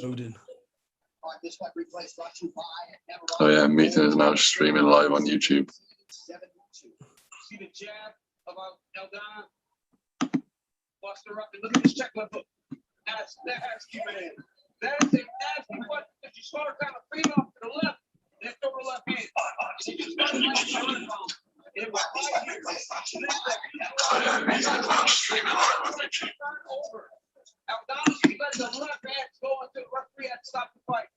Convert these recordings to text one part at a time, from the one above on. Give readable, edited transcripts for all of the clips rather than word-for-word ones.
Loading. Oh yeah, meeting is now streaming live on YouTube. See the jab of Aldana. Bust her up and look at this check level. That's nasty, man. That is a nasty one. If you saw her kind of feed off to the left, then throw the left hand. She just got like a turn bomb. It was right here. Oh yeah, meeting is now streaming live on YouTube. Over. Aldana, she let the left hand go until the referee had to stop the fight.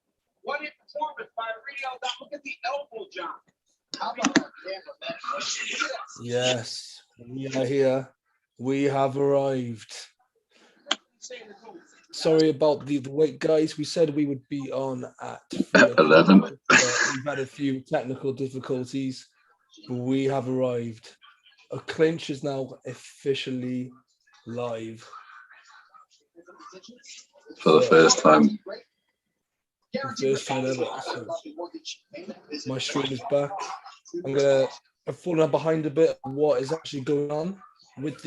What a performance by Rita Aldana. Look at the elbow, John. How about that camera? Yes, we are here. We have arrived. Sorry about the wait, guys. We said we would be on at 11. We've had a few technical difficulties, but we have arrived. A clinch is now officially live. For the first time. First time ever. So my stream is back. I've fallen behind a bit of what is actually going on with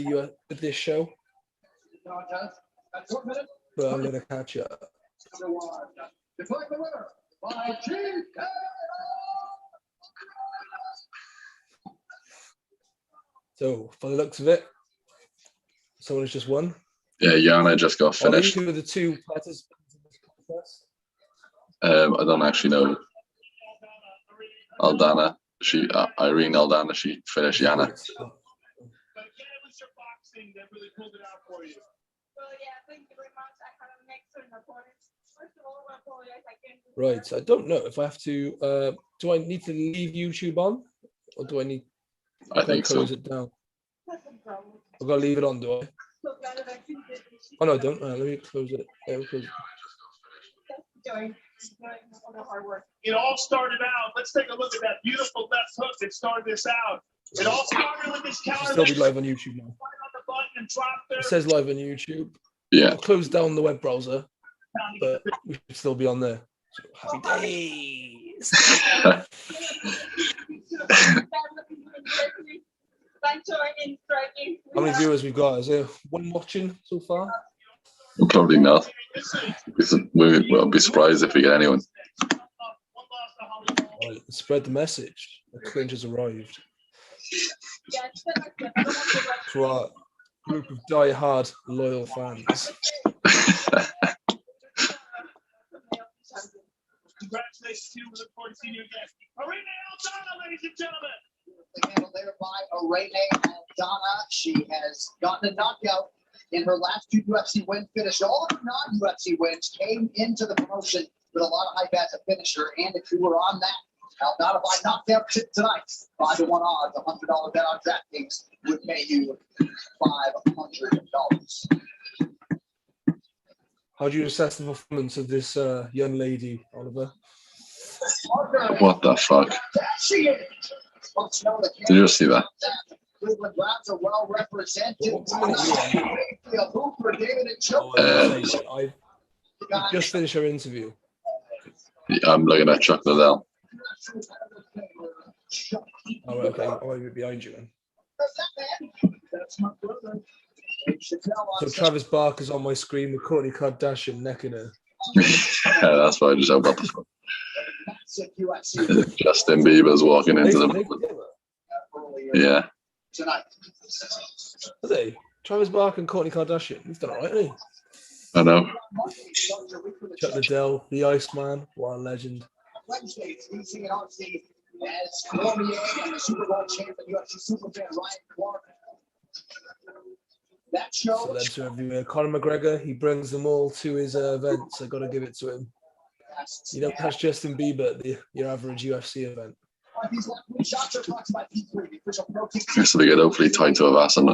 this show, but I'm gonna catch up. So, for the looks of it, someone has just won. Yeah, Yana just got finished. Ollie, who are the two participants in this contest? I don't actually know. Aldana, Irene Aldana, she finished Yana. Right, so I don't know if I have to. Do I need to leave YouTube on, or do I need? I think so. Close it down. I've got to leave it on, do I? Oh no, I don't. Let me close it. Yeah, we'll close it. It all started out. Let's take a look at that beautiful left hook that started this out. It all started with this counter. Still be live on YouTube now. It says live on YouTube. Yeah. I'll close down the web browser, but we should still be on there. So, happy days. How many viewers we've got? Is there one watching so far? Probably not. We'll be surprised if we get anyone. Right, spread the message. The clinch has arrived. To our group of die-hard loyal fans. Congratulations to you. We look forward to seeing you again. Irene Aldana, ladies and gentlemen. Handled there by Irene Aldana. She has gotten a knockout in her last two UFC wins. Finished all of her non-UFC wins. Came into the promotion with a lot of hype as a finisher. And if you were on that, Aldana by knockout tonight, 5-1 odds, $100 bet on DraftKings would pay you $500. How do you assess the performance of this young lady, Oliver? What the fuck? Did you see that? Cleveland Browns are well represented. I just finished her interview. I'm looking at Chuck Liddell. Oh, okay. I'll be behind you then. So Travis Barker's on my screen with Kourtney Kardashian necking her. Yeah, that's why I just said, what the fuck? Justin Bieber's walking into the... Yeah. Are they? Travis Barker and Kourtney Kardashian. He's done all right, hasn't he? I know. Chuck Liddell, the Iceman, what a legend. Wednesday, teasing it on the as Poirier and the Super Bowl champion UFC superfan Ryan Clark. That show. Celebs are everywhere. Conor McGregor, he brings them all to his events. I got to give it to him. You don't catch Justin Bieber at your average UFC event. So they get hopefully tied to a ass and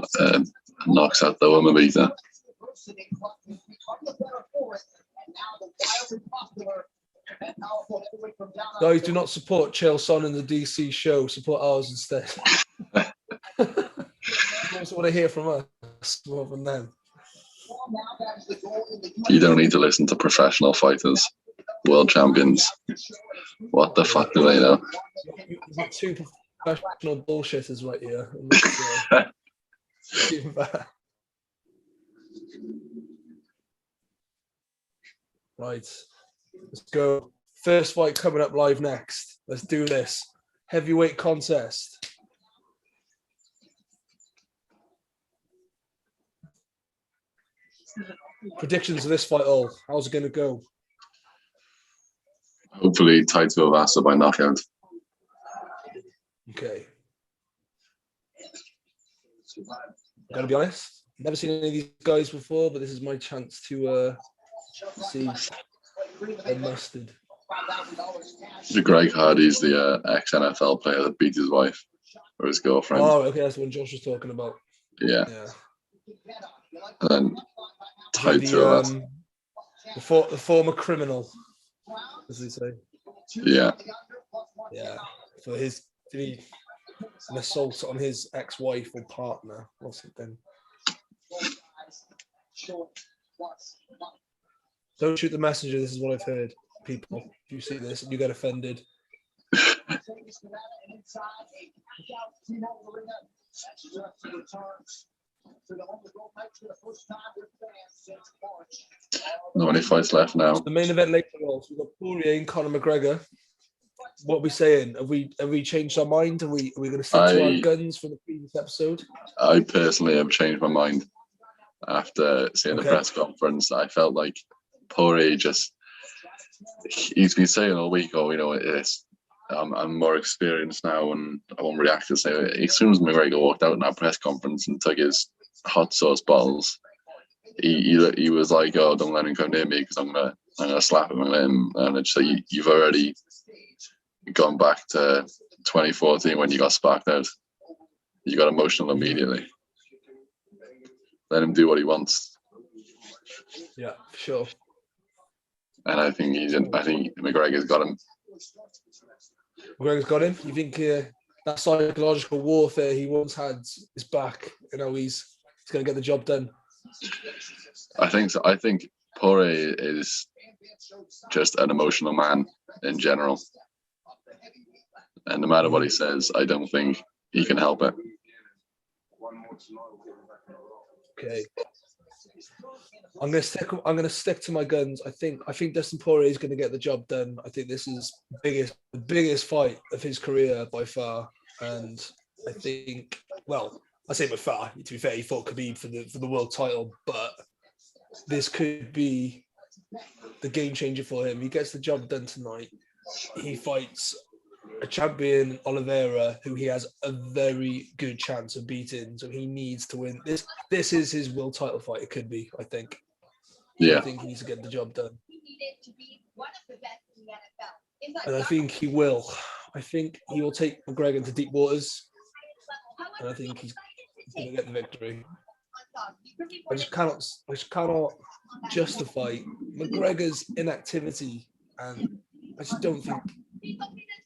knocks out the woman beater. Guys, do not support Chael Sonnen in the DC show. Support ours instead. You also want to hear from us more than them. You don't need to listen to professional fighters, world champions. What the fuck do they know? You've got two professional bullshitters right here. Right. Let's go. First fight coming up live next. Let's do this. Heavyweight contest. Predictions of this fight, all. How's it going to go? Hopefully, Taito Vasa by knockout. Okay. Got to be honest, never seen any of these guys before, but this is my chance to see the mustard. Greg Hardy's the ex-NFL player that beat his wife or his girlfriend. Oh, okay, that's the one Josh was talking about. Yeah. And then The former criminal, as they say. Yeah. Yeah. For his an assault on his ex-wife or partner or something. Don't shoot the messenger. This is what I've heard. People, if you see this and you get offended. Not many fights left now. So the main event later on, so we've got Poirier and Conor McGregor. What are we saying? Have we changed our mind? Are we going to stick to our guns from the previous episode? I personally have changed my mind after seeing the press conference. I felt like Poirier he's been saying all week, I'm more experienced now and I won't react the same. As soon as McGregor walked out in that press conference and took his hot sauce bottles, he was like, "Oh, don't let him come near me because I'm gonna slap him and it's like you've already gone back to 2014 when you got sparked out. You got emotional immediately. Let him do what he wants." Yeah, for sure. And I think McGregor's got him. McGregor's got him. You think that psychological warfare he once had is back? He's going to get the job done. I think so. I think Poirier is just an emotional man in general. And no matter what he says, I don't think he can help it. Okay. I'm gonna stick to my guns. I think Dustin Poirier is gonna get the job done. I think this is the biggest fight of his career by far. And I think, well, I say by far, to be fair, he fought Khabib for the world title, but this could be the game changer for him. He gets the job done tonight. He fights a champion, Oliveira, who he has a very good chance of beating. So he needs to win. This is his world title fight. It could be, I think. Yeah. I think he needs to get the job done. And I think he will. I think he will take McGregor into deep waters. And I think he's going to get the victory. I just cannot justify McGregor's inactivity. And I just don't think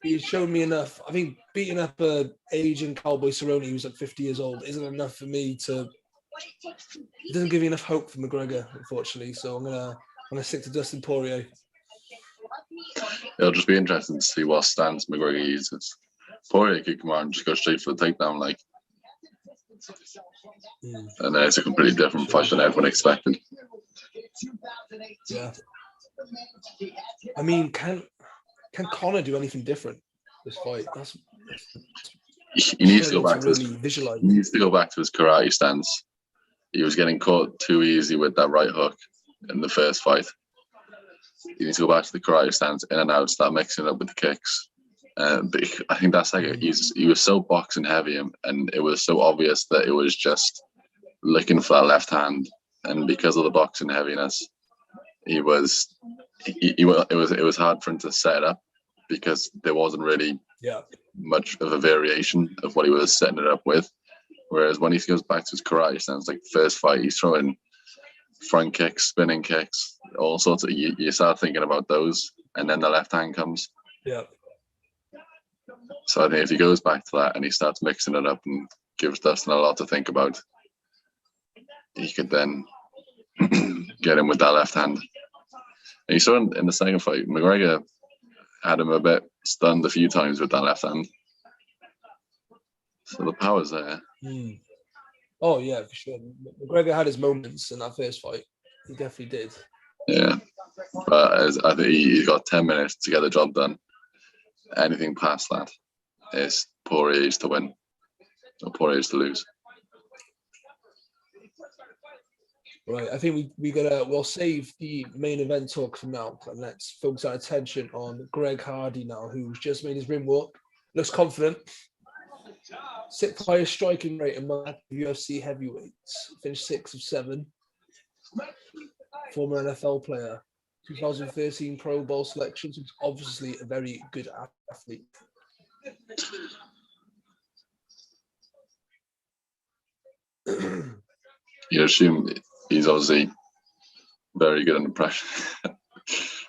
he's shown me enough. I think beating up a aging Cowboy Cerrone who's like 50 years old isn't enough for me to. It doesn't give me enough hope for McGregor, unfortunately. So I'm gonna stick to Dustin Poirier. It'll just be interesting to see what stance McGregor uses. Poirier could come out and just go straight for the takedown, and then it's a completely different fight than everyone expected. Yeah. I mean, can Conor do anything different this fight? He needs to go back to visualize. He needs to go back to his karate stance. He was getting caught too easy with that right hook in the first fight. He needs to go back to the karate stance, in and out, start mixing it up with the kicks. But I think that's he was so boxing heavy, and it was so obvious that it was just looking for that left hand. And because of the boxing heaviness, it was hard for him to set it up because there wasn't really much of a variation of what he was setting it up with. Whereas when he goes back to his karate stance, like the first fight, he's throwing front kicks, spinning kicks, all sorts of. You start thinking about those, and then the left hand comes. Yeah. So I think if he goes back to that and he starts mixing it up and gives Dustin a lot to think about, he could then get him with that left hand. And you saw in the second fight, McGregor had him a bit stunned a few times with that left hand. So the power's there. Oh, yeah, for sure. McGregor had his moments in that first fight. He definitely did. Yeah. But I think he's got 10 minutes to get the job done. Anything past that is Poirier's to win, or Poirier's to lose. Right, I think we'll save the main event talk for now, and let's focus our attention on Greg Hardy now, who's just made his ring walk. Looks confident. Sixth highest striking rate among UFC heavyweights. Finished 6 of 7. Former NFL player. 2013 Pro Bowl selections. He's obviously a very good athlete. You assume he's obviously very good under pressure.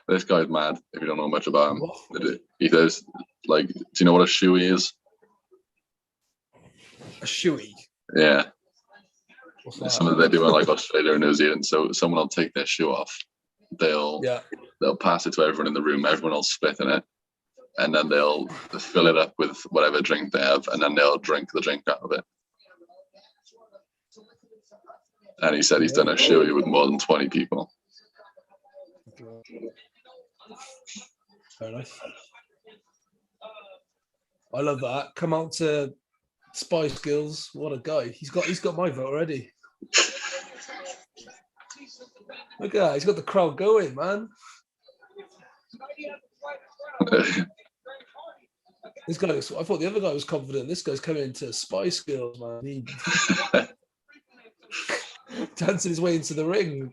This guy's mad if you don't know much about him. He does, like, do you know what a shoey is? A shoey? Yeah. What's Something they do in like Australia and New Zealand. So someone will take their shoe off. They'll pass it to everyone in the room. Everyone will spit in it. And then they'll fill it up with whatever drink they have. And then they'll drink the drink out of it. And he said he's done a shoey with more than 20 people. Fair enough. I love that. Come out to Spice Girls. What a guy. He's got my vote already. Look at that. He's got the crowd going, man. This guy looks, I thought the other guy was confident. This guy's coming into Spice Girls, man. He dancing his way into the ring.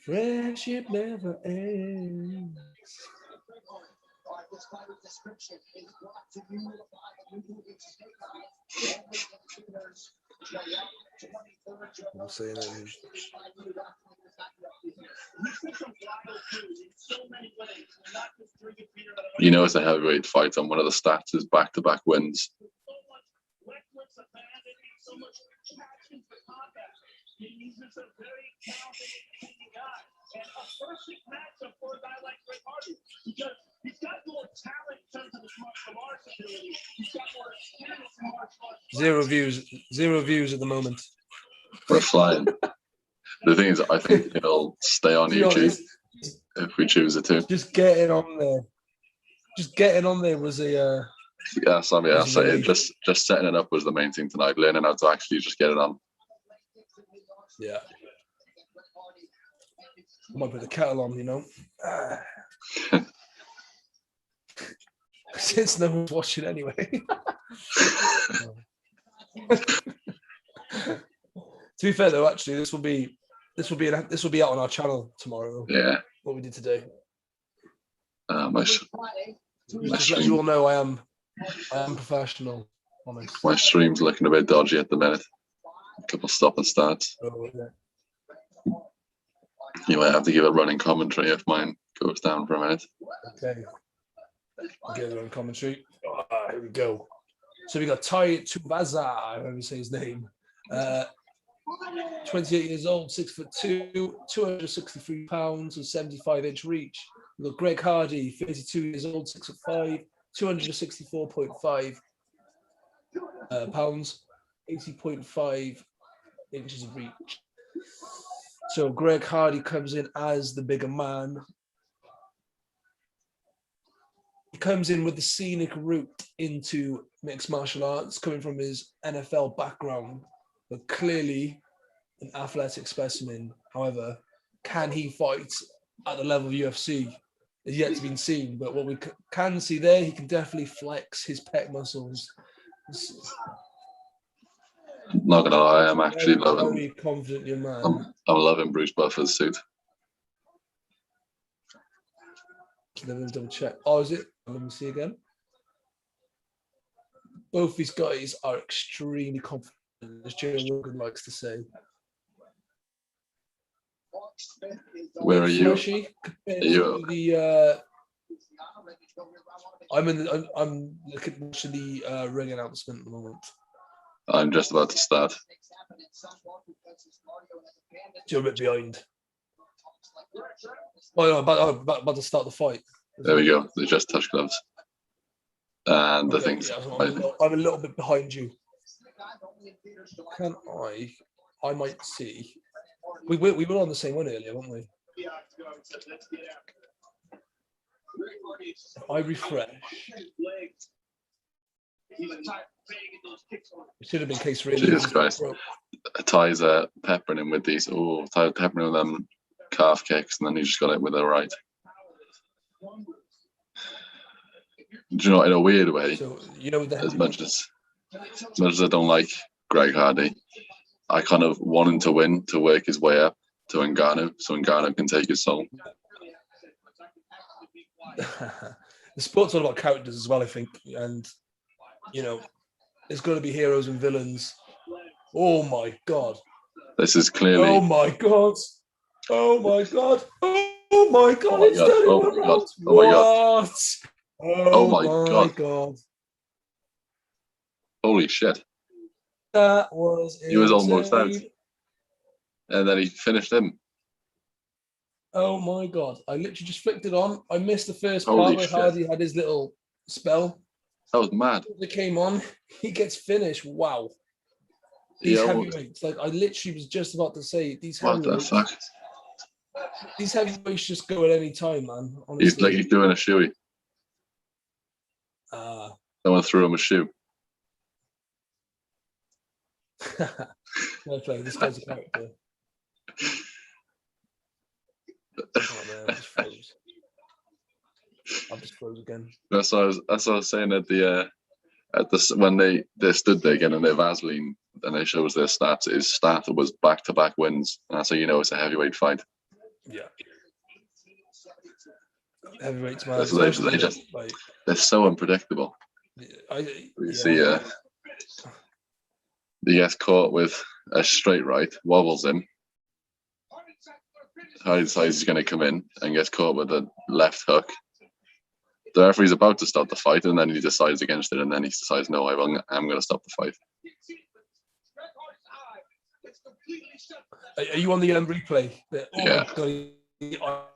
Friendship never ends. I'm saying it. You know, it's a heavyweight fight, and one of the stats is back-to-back wins. He's just a very talented guy, and a perfect matchup for a guy like Greg Hardy because he's got more talent in terms of his martial arts ability. He's got more experience in martial arts. Zero views at the moment. We're flying. The thing is, I think it'll stay on YouTube if we choose it to. Just getting on there. Just getting on there was a. Yeah, sorry, I'll say it. Just setting it up was the main thing tonight. Learning how to actually just get it on. Yeah. I might put the kettle on, you know. Since no one's watching anyway. To be fair though, actually, this will be out on our channel tomorrow. Yeah. What we did today. Just as you all know, I am professional. Honest. My stream's looking a bit dodgy at the minute. A couple stop and starts. Oh, yeah. You might have to give a running commentary if mine goes down for a minute. Okay. I'll give it on commentary. Here we go. So we got Tai Tuivasa, I remember say his name. 28 years old, 6'2", 263 pounds, and 75-inch reach. We've got Greg Hardy, 32 years old, 6'5", 264.5 pounds, 80.5 inches of reach. So Greg Hardy comes in as the bigger man. He comes in with the scenic route into mixed martial arts, coming from his NFL background, but clearly an athletic specimen. However, can he fight at the level of UFC? Is yet to be seen, but what we can see there, he can definitely flex his pec muscles. Not gonna lie, I'm actually loving. Very confident young man. I'm loving Bruce Buffer's suit. Let me double check. Oh, is it? Let me see again. Both these guys are extremely confident, as Joe Rogan likes to say. Where are you? I'm looking at the ring announcement at the moment. I'm just about to start. You're a bit behind. Oh, no, about to start the fight. There we go. They just touch gloves. And I Okay, think yeah, so I'm a little bit behind you. Can I might see. We were on the same one earlier, weren't we? If I refresh. It should have been case really. Jesus Christ. Ty's peppering him with these. Oh, Ty's peppering with them calf kicks, and then he just got it with the right. Do you know, in a weird way, So, you know, as much as I don't like Greg Hardy, I kind of want him to win to work his way up to Ngannou, so Ngannou can take his soul. The sport's all about characters as well, I think, and you know, there's got to be heroes and villains. Oh my god! This is clearly. Oh my god! Oh my god! Oh my god! Oh It's my god! turning Oh my god! around. Oh my god! What? Oh my god! God! Holy shit! That was insane. He was almost out, and then he finished him. Oh my god! I literally just flicked it on. I missed the first Holy part where shit. Hardy had his little spell. That was mad. It came on. He gets finished. Wow. These heavyweights, like I literally was just about to say, these heavyweights. What the fuck? These heavyweights just go at any time, man. Honestly. He's doing a shoey. Someone threw him a shoe. No play. This guy's a character. Oh man, I just froze. I just froze again. That's what I was saying at the when they stood there getting their Vaseline and they shows their stats. His stat was back-to-back wins. And that's how you know it's a heavyweight fight. Yeah. Heavyweights, man. They're so unpredictable. You see, he gets caught with a straight right, wobbles him. Hardy decides he's going to come in and gets caught with a left hook. The referee's about to stop the fight, and then he decides against it, and then he decides, no, I'm going to stop the fight. Are you on the replay? Oh yeah. My God,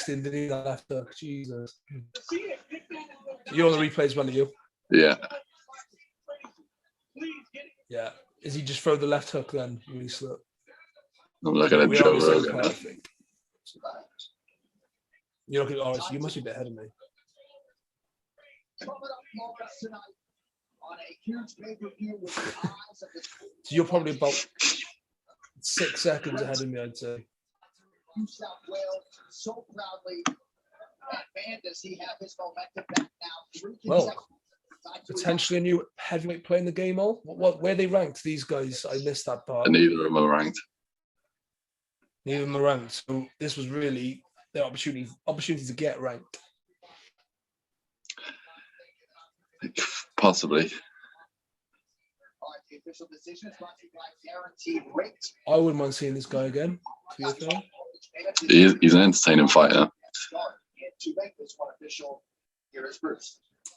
didn't he, that left hook? Jesus. You're on the replays, one of you? Yeah. Yeah. Is he just throw the left hook then? Really slow. I'm looking at Joe Rogan. You're looking at Ollie, so you must be a bit ahead of me. So you're probably about 6 seconds ahead of me, I'd say. New South Wales so proudly. Man, does he have his momentum back now? Well, potentially a new heavyweight play in the game, all? Where they ranked, these guys? I missed that part. And neither of them are ranked. Neither of them are ranked. So this was really their opportunity to get ranked. Possibly. I wouldn't mind seeing this guy again, to be fair. He's an entertaining fighter.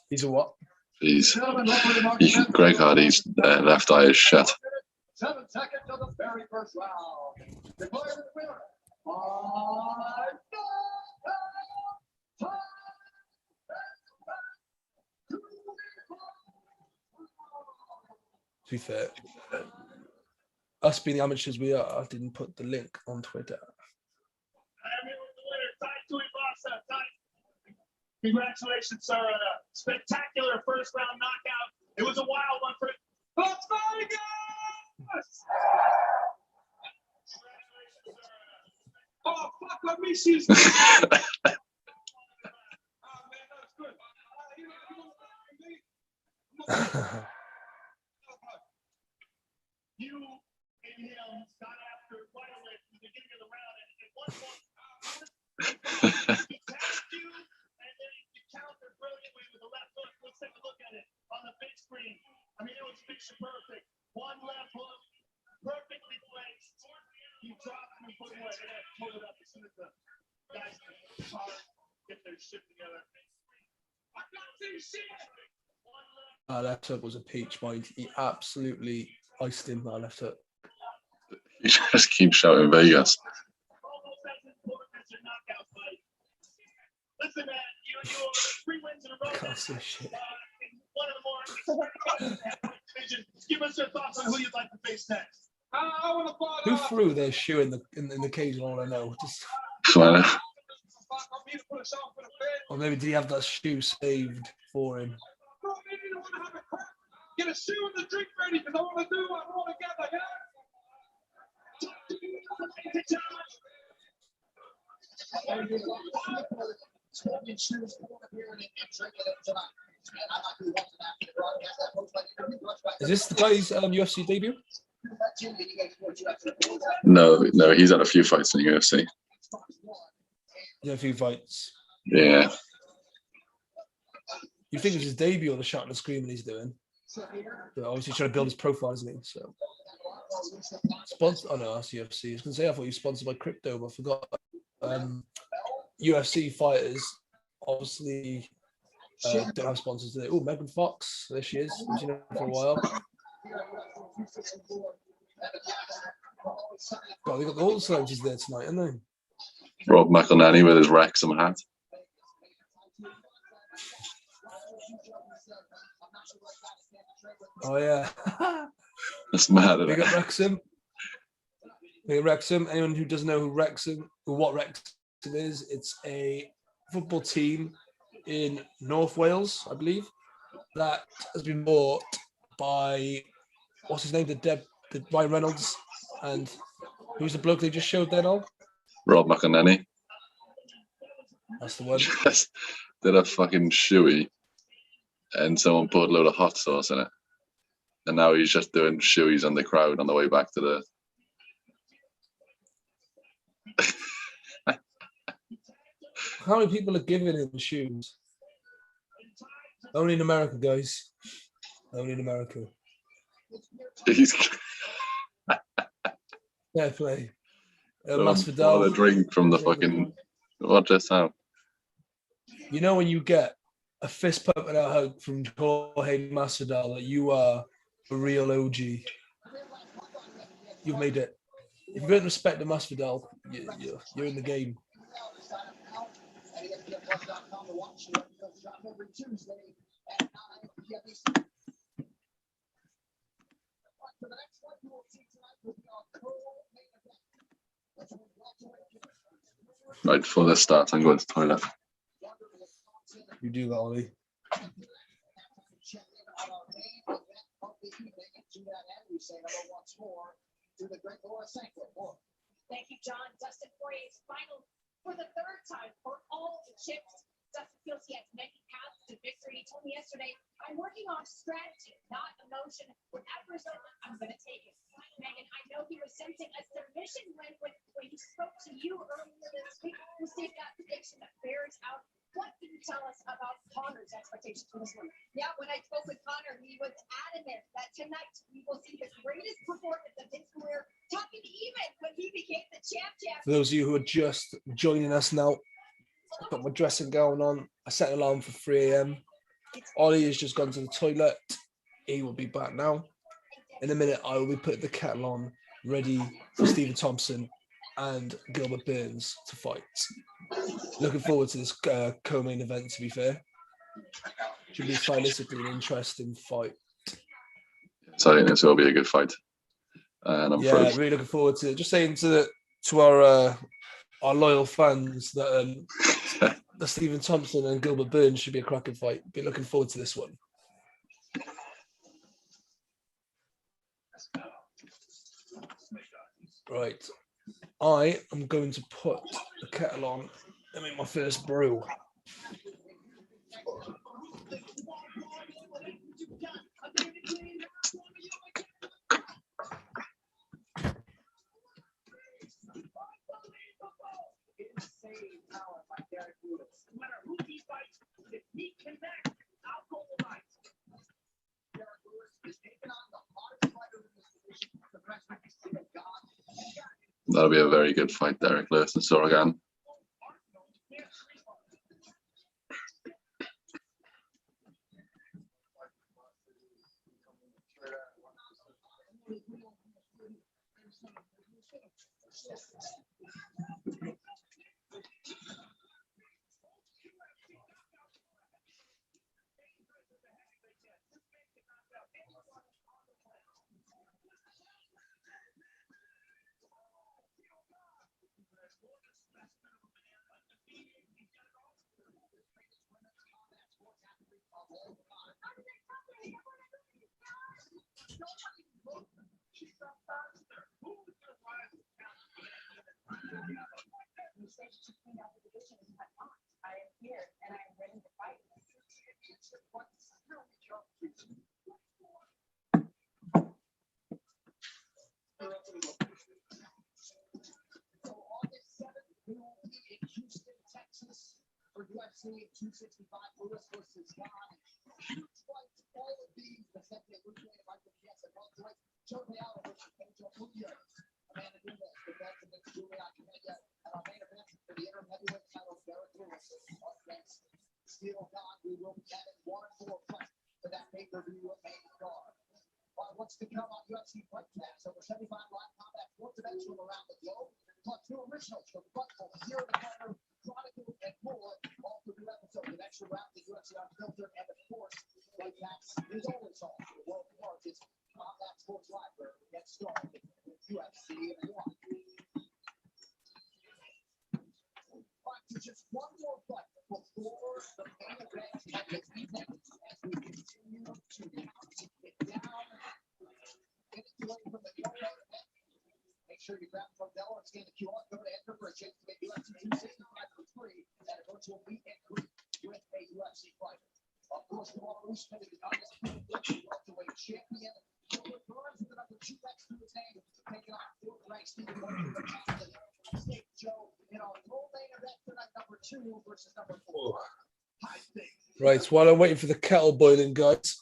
He's a what? Greg Hardy's left eye is shut. 7 seconds of the very first round. Declared the winner. To be fair, us being the amateurs we are, I didn't put the link on Twitter. I'm here with the winner, Ty. Congratulations, sir, on a spectacular first round knockout. It was a wild one for Las Vegas! Oh, fuck, let me see. Oh, man, that's good. You and him got after it right away from the beginning of the round, and one he tapped you, and then he countered brilliantly with the left hook. Let's take a look at it on the big screen. I mean, it was picture perfect. One left hook, perfectly placed. You dropped him and put him away. They had to pull it up as soon as the guys in the car get their shit together. I got this shit. Left hook was a peach, mind. He absolutely iced him, that left hook. You just keep shouting Vegas. Almost as important as your knockout fight. Listen, man, you 3 wins in a row. Can't say shit. In Give us your thoughts on who you'd like to face next. I want to follow. Who threw their shoe in the cage? All I know. Just, or maybe did he have that shoe saved for him? Get a shoe and the drink ready because I want to do what I want to get like that. Is this the guy's UFC debut? No, he's had a few fights in the UFC. Yeah, a few fights. Yeah. You think it's his debut or the shot and the screaming he's doing? But obviously trying to build his profile, isn't he? So sponsored. Oh no, that's UFC. I was gonna say I thought he was sponsored by crypto, but I forgot. UFC fighters obviously don't have sponsors today. Oh, Megan Fox, there she is. We've seen her for a while. God, they got all the celebrities there tonight, haven't they? Rob McElhenney with his Wrexham hat. Oh yeah. That's mad. Big up Wrexham. Big up Wrexham. Anyone who doesn't know who Wrexham or what Wrexham is, it's a football team in North Wales, I believe, that has been bought by what's his name? The Ryan Reynolds, and who's the bloke they just showed then on? Rob McElhenney. That's the one. Just did a fucking shoey, and someone put a load of hot sauce in it, and now he's just doing shoeys on the crowd on the way back to the. How many people are giving him shoes? Only in America, guys. Only in America. He's Fair play. a Masvidal. drink from the fucking. What just happened? You know when you get a fist pump and a hug from Jorge Masvidal that you are a real OG. You've made it. If you don't respect the Masvidal, you're in the game. Right before this starts, I'm going to the toilet. You do that, Ollie. Thank you, John. Dustin Poirier's final for the third time for all the chips. Dustin feels he has many paths to victory. He told me yesterday, I'm working on strategy, not emotion. Whatever result, I'm going to take it. Megan, I know he was sensing a submission when he spoke to you earlier this week. We'll see if that prediction bears out. What can you tell us about Conor's expectations for this one? Yeah, when I spoke with Conor, he was adamant that tonight we will see the greatest performance of his career, topping even when he became the champ. For those of you who are just joining us now, I've got my dressing gown on. I set an alarm for 3 a.m. Ollie has just gone to the toilet. He will be back now. In a minute, I will be putting the kettle on, ready for Stephen Thompson and Gilbert Burns to fight. Looking forward to this co-main event, to be fair. Should be stylistically an interesting fight. So I think this will be a good fight. And I'm really looking forward to it. Just saying to our loyal fans that the Stephen Thompson and Gilbert Burns should be a cracking fight. Be looking forward to this one. Right. I am going to put the kettle on and make my first brew. That'll be a very good fight, Derek Lewis and Sorogan. I am here and I am ready to fight. So August 7th, we will be in Houston, Texas for UFC 265 Lewis versus Ghana. Huge fights, all of these, Vicente Luque and Michael Chiesa, welterweight, Joe Leal versus Pedro Munoz, Amanda Nunes, defense against Julian Canella, and our main event for the interim heavyweight title, Derek Lewis against Steel Khan. We will be having 1 more fight for that pay-per-view main card. What's to come on UFC Fight Pass? Over 75 live combat sports events from around the globe, plus 2 originals from Buckle, Zero to Corner, Chronicle, and more. All for new episodes of Extra Round, the UFC Unfiltered, and of course, Fight Pass is always on the world's largest combat sports library. Get started with UFC 1. To just 1 more fight before the main event of this evening as we continue to get down, get it away from the main event. Make sure you grab Modelo and scan the QR code to enter for a chance to get UFC 265 for free at a virtual meet and greet with a UFC fighter. Of course, we want to spend the undisputed welterweight champion. Who returns with the number 2 next to his name, taking on 4th ranked Stephen Johnson. State Joe in our main event tonight, number 2 versus number 4. Right, while I'm waiting for the kettle boiling, guys,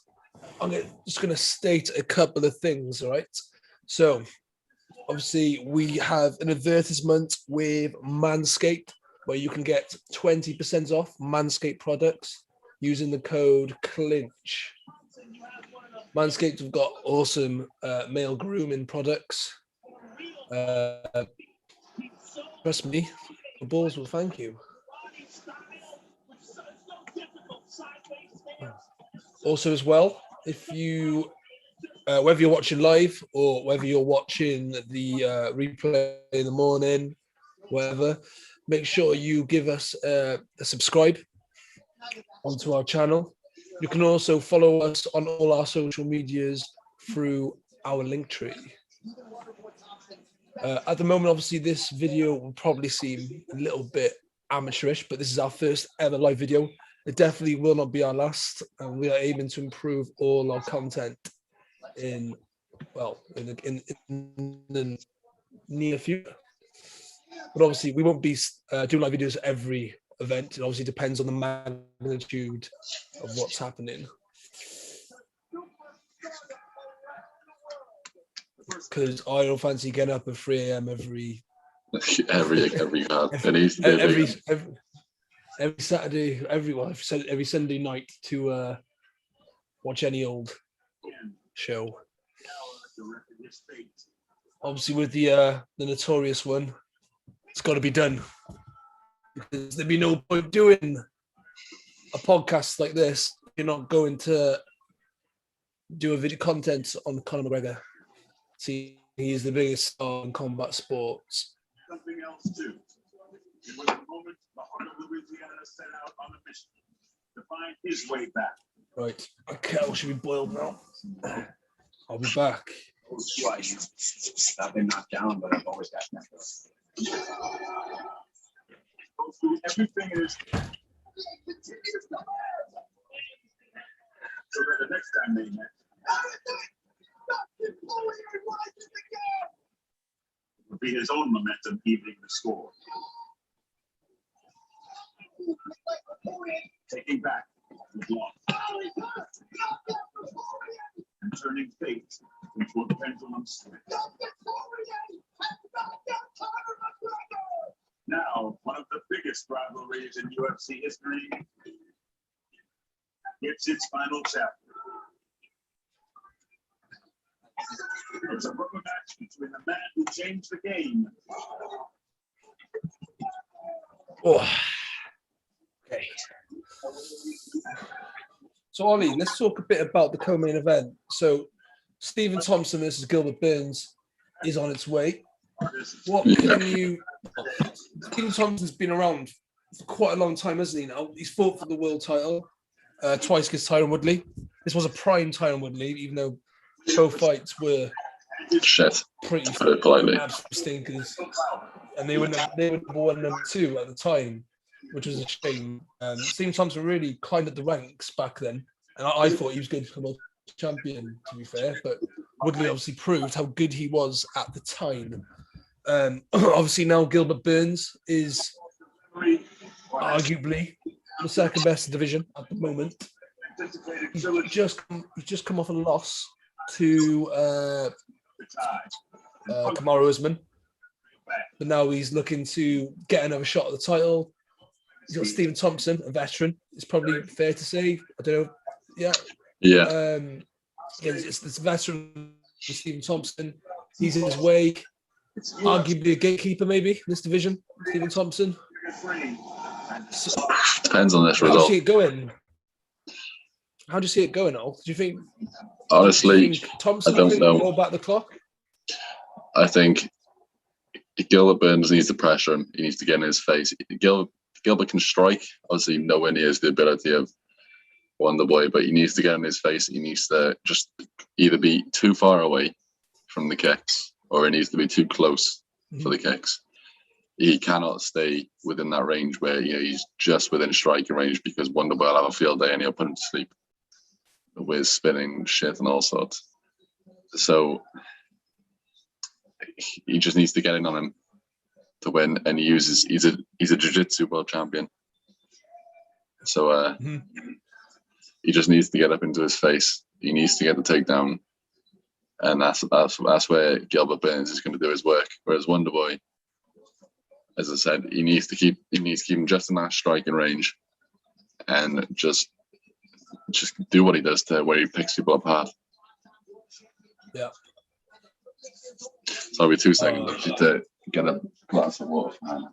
just going to state a couple of things, all right? So, obviously, we have an advertisement with Manscaped where you can get 20% off Manscaped products using the code CLINCH. Manscaped have got awesome male grooming products. Trust me, the balls will thank you. Also, as well, if you, whether you're watching live or whether you're watching the replay in the morning, whatever, make sure you give us a subscribe onto our channel. You can also follow us on all our social medias through our link tree. At the moment, obviously, this video will probably seem a little bit amateurish, but this is our first ever live video. It definitely will not be our last, and we are aiming to improve all our content in the near future. But obviously, we won't be doing live videos every event. It obviously depends on the magnitude of what's happening. Because I don't fancy getting up at 3 a.m. every Saturday, every Sunday night to watch any old show. Obviously, with the notorious one, it's got to be done. Because there'd be no point doing a podcast like this if you're not going to do a video content on Conor McGregor. See, he is the biggest star in combat sports. Something else too. It was a moment the heart of Louisiana set out on a mission to find his way back. Right, my kettle should be boiled now. I'll be back. I've been knocked down, but I've always got that. Everything is so that the next time they met, it would be his own momentum evening the score. Taking back the block and turning fate into a pendulum swing. Now, one of the biggest rivalries in UFC history hits its final chapter. It was a rubber match between the man who changed the game. Oh. Okay. So, Ollie, let's talk a bit about the co-main event. So, Stephen Thompson versus Gilbert Burns is on its way. What can you... Stephen Thompson's been around for quite a long time, hasn't he now? He's fought for the world title twice against Tyron Woodley. This was a prime Tyron Woodley, even though both fights were Shit, pretty to put it politely. absolute stinkers, and they were number 1 and number 2 at the time, which was a shame. Stephen Thompson really climbed up the ranks back then, and I thought he was going to become a champion, to be fair, but Woodley obviously proved how good he was at the time. Obviously now Gilbert Burns is arguably the second best division at the moment. He's just come off a loss to Kamaru Usman, but now he's looking to get another shot at the title. He's got Stephen Thompson, a veteran. It's probably fair to say. I don't know. Yeah. It's veteran Stephen Thompson. He's in his way. Arguably a gatekeeper, maybe in this division. Stephen Thompson. So, depends on this how result. do you see it going? How do you see it going, Al? Do you think? Honestly, Thompson I don't know. Roll back the clock. I think Gilbert Burns needs to pressure him. He needs to get in his face. Gilbert can strike. Obviously, nowhere near the ability of Wonderboy, but he needs to get in his face. He needs to just either be too far away from the kicks, or he needs to be too close for the kicks. He cannot stay within that range where he's just within striking range, because Wonderboy will have a field day and he'll put him to sleep with spinning shit and all sorts. So he just needs to get in on him to win, and he's a jiu-jitsu world champion. So he just needs to get up into his face. He needs to get the takedown, and that's where Gilbert Burns is going to do his work. Whereas Wonderboy, as I said, he needs to keep him just in that striking range, and just do what he does to where he picks people apart. Yeah. So I'll be 2 seconds actually to get a glass of water for him.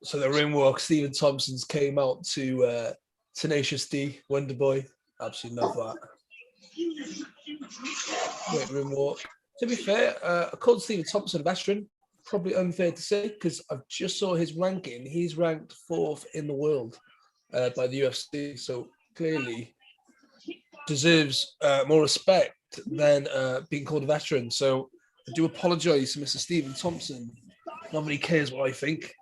So the ring walk, Stephen Thompson's came out to Tenacious D, Wonderboy. Absolutely love that. Great ring walk. To be fair, I called Stephen Thompson a veteran. Probably unfair to say, because I just saw his ranking. He's ranked 4th in the world by the UFC. So clearly deserves more respect than being called a veteran. So I do apologise to Mr. Stephen Thompson. Nobody cares what I think.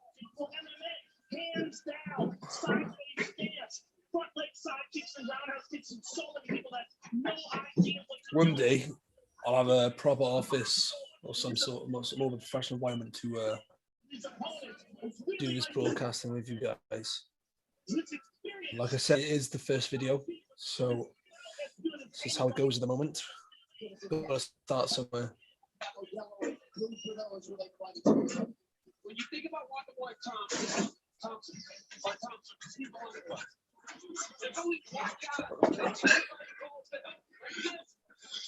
Hands down, sideways stance, front leg side kicks and roundhouse kicks, and so many people have no idea what to One day I'll have a proper office or some sort of more of a professional environment to do this broadcasting with you guys. Like I said, it is the first video, so this is how it goes at the moment. Gotta start somewhere. When you think about Wonderboy Thompson, Steve Wonderboy, there's only one guy.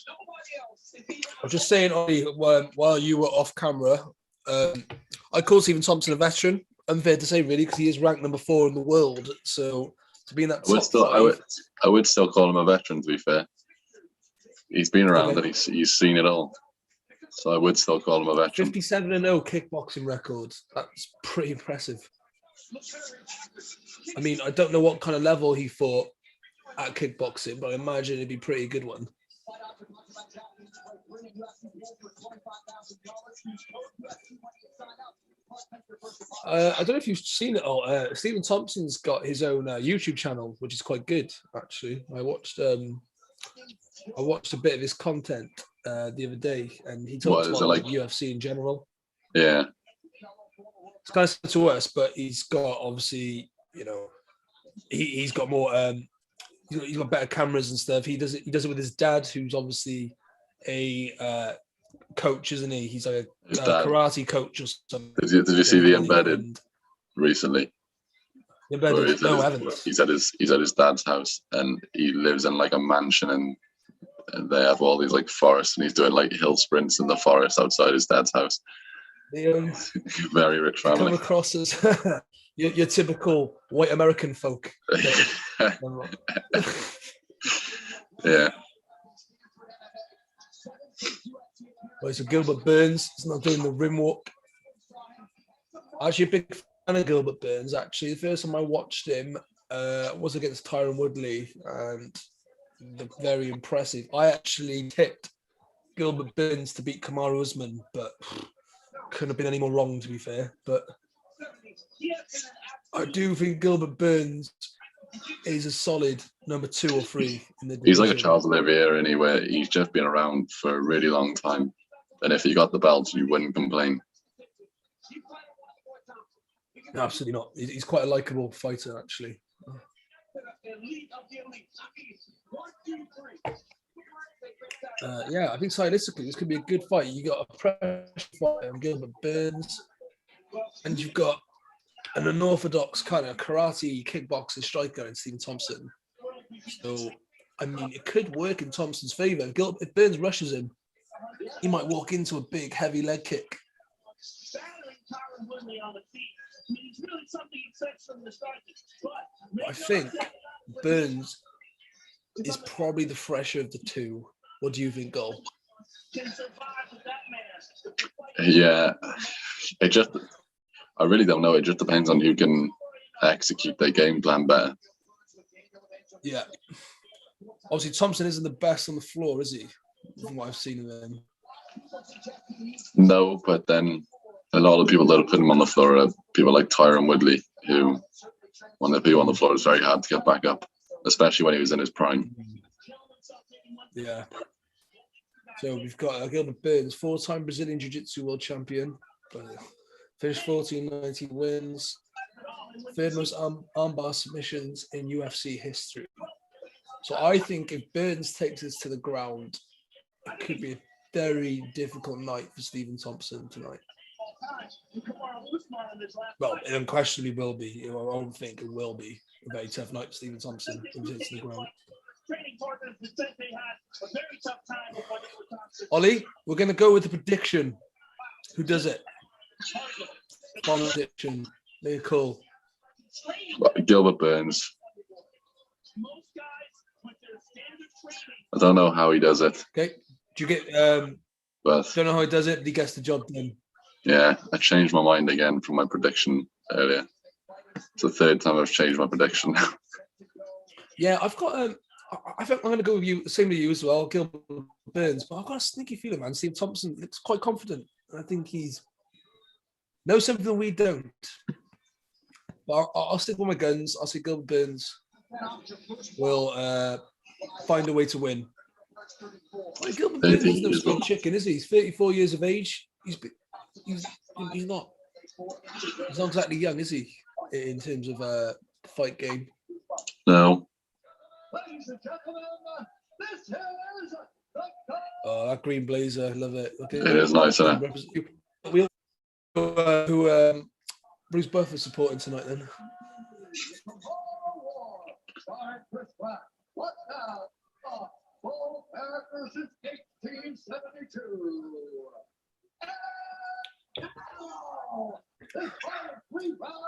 Nobody else. I was just saying, Ollie, while you were off camera, I call Stephen Thompson a veteran. Unfair to say, really, because he is ranked number 4 in the world. So to be in that I would still call him a veteran. To be fair, he's been around and he's seen it all. So I would still call him a veteran. 57-0 kickboxing records. That's pretty impressive. I mean, I don't know what kind of level he fought at kickboxing, but I imagine it'd be a pretty good one. I don't know if you've seen it all. Stephen Thompson's got his own YouTube channel, which is quite good, actually. I watched a bit of his content the other day, and he talks about like UFC in general. Yeah. It's kind of similar to us, but he's got obviously, he's got more. He's got better cameras and stuff. He does it with his dad, who's obviously a coach, isn't he? He's like a karate coach or something. Did you see the Embedded recently? Embedded? No, I haven't. He's at his dad's house, and he lives in like a mansion, and they have all these like forests, and he's doing like hill sprints in the forest outside his dad's house. Very rich family. Come across as your typical white American folk. Yeah. Right, so Gilbert Burns is not doing the rim walk. Actually, a big fan of Gilbert Burns. Actually, the first time I watched him was against Tyron Woodley, and very impressive. I actually tipped Gilbert Burns to beat Kamaru Usman, but couldn't have been any more wrong, to be fair. But I do think Gilbert Burns is a solid number 2 or 3 in the division. He's like a Charles Oliveira anyway. He's just been around for a really long time. And if he got the belt, you wouldn't complain. No, absolutely not. He's quite a likable fighter, actually. Yeah, I think stylistically this could be a good fight. You got a pressure fight on Gilbert Burns, and you've got an unorthodox kind of karate kickboxer striker in Stephen Thompson. So, I mean, it could work in Thompson's favor. If Burns rushes him, he might walk into a big, heavy leg kick. I think Burns is probably the fresher of the two. What do you think, Goal? Yeah, I really don't know. It just depends on who can execute their game plan better. Yeah. Obviously, Thompson isn't the best on the floor, is he? From what I've seen of him. No, but then a lot of people that have put him on the floor are people like Tyron Woodley, who, when they put you on the floor, it's very hard to get back up, especially when he was in his prime. Yeah. So we've got Gilbert Burns, 4-time Brazilian Jiu-Jitsu world champion. Finished 14-19 wins. Third most armbar submissions in UFC history. So I think if Burns takes this to the ground, it could be a very difficult night for Stephen Thompson tonight. Well, it unquestionably will be. I don't think it will be a very tough night for Stephen Thompson if he hits the ground. Ollie, we're going to go with the prediction. Who does it? Prediction. Make it cool. Gilbert Burns. I don't know how he does it. Okay. Do you get? But don't know how he does it, but he gets the job done. Yeah, I changed my mind again from my prediction earlier. It's the third time I've changed my prediction. Yeah, I've got. I think I'm going to go with you. Same with you as well, Gilbert Burns. But I've got a sneaky feeling, man. Steve Thompson looks quite confident. I think he's knows something we don't. But I'll stick with my guns. I'll say Gilbert Burns will find a way to win. Well, Gilbert Burns is no spring chicken, is he? He's 34 years of age. He's not exactly young, is he? In terms of the fight game. No. Oh, that green blazer, love it. Okay. It is nice, isn't it? Who Bruce Buffer's supporting tonight then?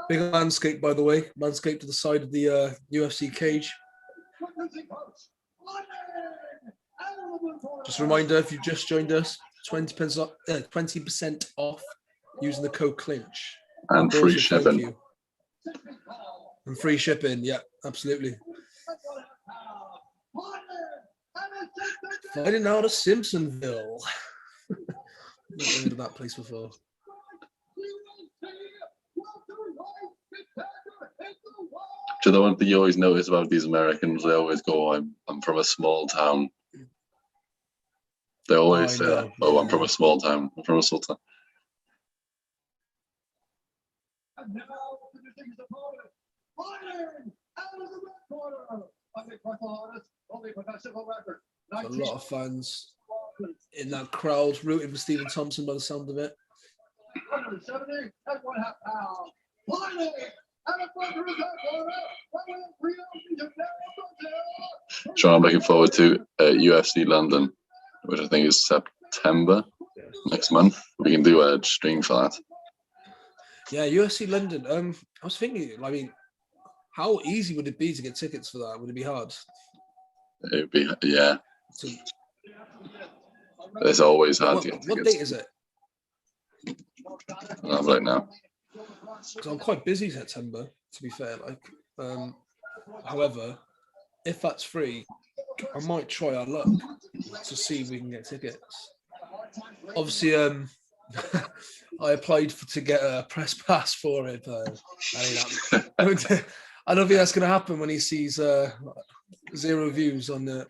Big landscape, by the way. Landscape to the side of the UFC cage. Just a reminder, if you've just joined us, 20% off using the code CLINCH. And free shipping. And free shipping, yeah, absolutely. Finding out of Simpsonville. Never heard of that place before. Do you know one thing you always notice about these Americans? They always go, I'm from a small town. They always say that. Oh, I'm from a small town. I'm from a small town. A lot of fans in that crowd rooting for Stephen Thompson by the sound of it. So I'm looking forward to UFC London, which I think is September next month. We can do a stream for that. Yeah, UFC London. I was thinking, I mean, how easy would it be to get tickets for that? Would it be hard? It would be, yeah. It's always hard to get tickets. What date is it? I'm right now. Because I'm quite busy September, to be fair. However, if that's free, I might try our luck to see if we can get tickets. Obviously, I applied to get a press pass for it, but I don't think that's going to happen when he sees 0 views on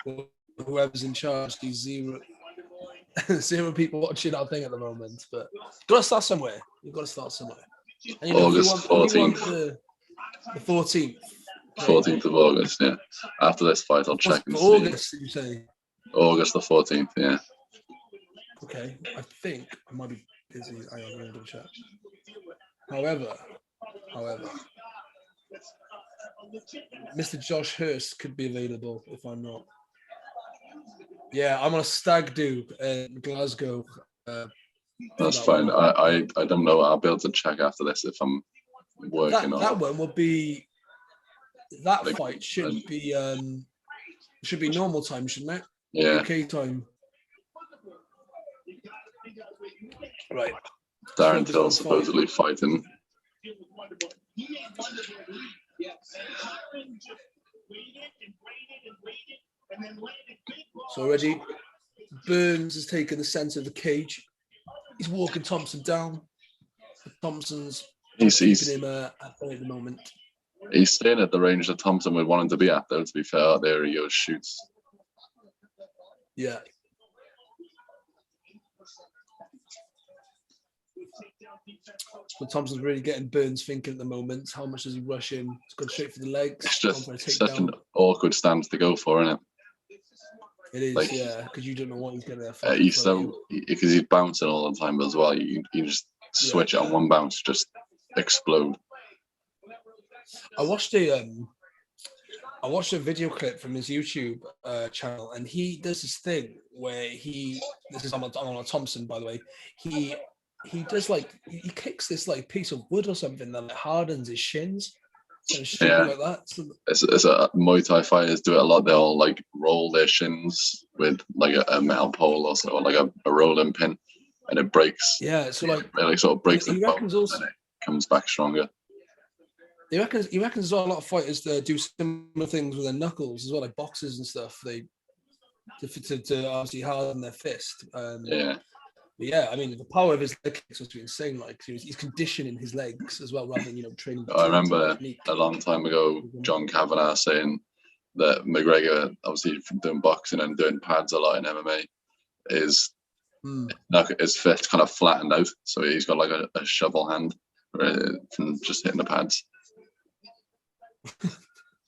whoever's in charge. These 0 people watching our thing at the moment. But got to start somewhere. You've got to start somewhere. And, you know, August 14th. The 14th. 14th of August, yeah. After this fight, I'll check and see. August, did you say? August the 14th, yeah. Okay, I think I might be busy. I'm going to double check. However, Mr. Josh Hurst could be available if I'm not. Yeah, I'm on a stag do in Glasgow. That's fine. I don't know. I'll be able to check after this if I'm working on that it. one will be. That Like, fight should be normal time, shouldn't it? Yeah. UK time. Right. Darren Till supposedly fighting. So already, Burns has taken the centre of the cage. He's walking Thompson down. Thompson's keeping him at the moment. He's staying at the range that Thompson would want him to be at, though, to be fair. There he goes, shoots. Yeah. But Thompson's really getting Burns thinking at the moment. How much does he rush in? He's gone straight for the legs. It's just such an awkward stance to go for, isn't it? It is, like, yeah, because you don't know what he's going to. Because he's bouncing all the time as well. You just switch it on one bounce, just explode. I watched a video clip from his YouTube channel, and he does this thing where this is on Thompson, by the way. He does he kicks this piece of wood or something that hardens his shins. So like that. So, it's a Muay Thai fighters do it a lot. They'll roll their shins with a metal pole or a rolling pin, and it breaks. Yeah, so it sort of breaks the bone, and then it comes back stronger. He reckons there's a lot of fighters that do similar things with their knuckles as well, like boxers and stuff. They to obviously harden their fist. But yeah, I mean the power of his leg kicks must be insane. He's conditioning his legs as well, rather than training. I remember a long time ago, John Kavanagh saying that McGregor, obviously from doing boxing and doing pads a lot in MMA, his fist kind of flattened out, so he's got a shovel hand from just hitting the pads.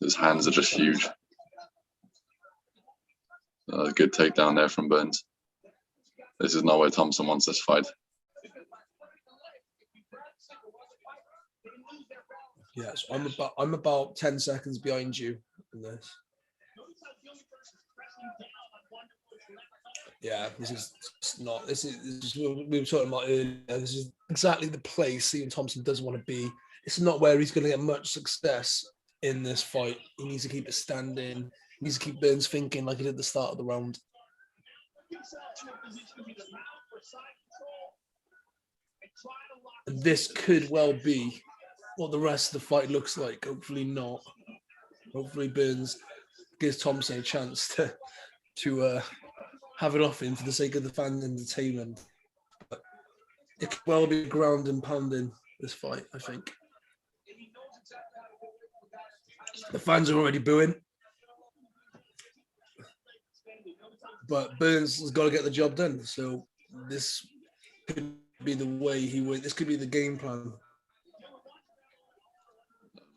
His hands are just huge. A good takedown there from Burns. This is not where Thompson wants this fight. Yeah, so I'm about 10 seconds behind you in this. Yeah, we were talking about earlier. This is exactly the place Stephen Thompson doesn't want to be. It's not where he's going to get much success in this fight. He needs to keep it standing. He needs to keep Burns thinking like he did at the start of the round. And this could well be what the rest of the fight looks like. Hopefully not. Hopefully Burns gives Thompson a chance to have it off him for the sake of the fan entertainment. But it could well be ground and pounding this fight, I think. The fans are already booing. But Burns has got to get the job done. So this could be the way he would. This could be the game plan.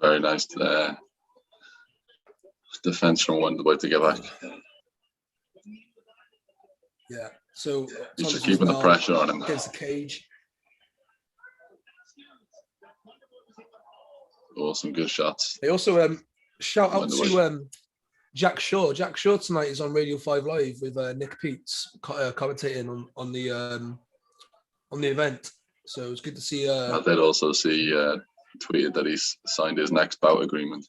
Very nice defense from Wonderboy to get back. Yeah. So he's just keeping the pressure on him against the cage. Oh, some good shots. They also shout out to Jack Shaw. Jack Shaw tonight is on Radio 5 Live with Nick Peets commentating on the event. So it's good to see. I did also see tweeted that he's signed his next bout agreement.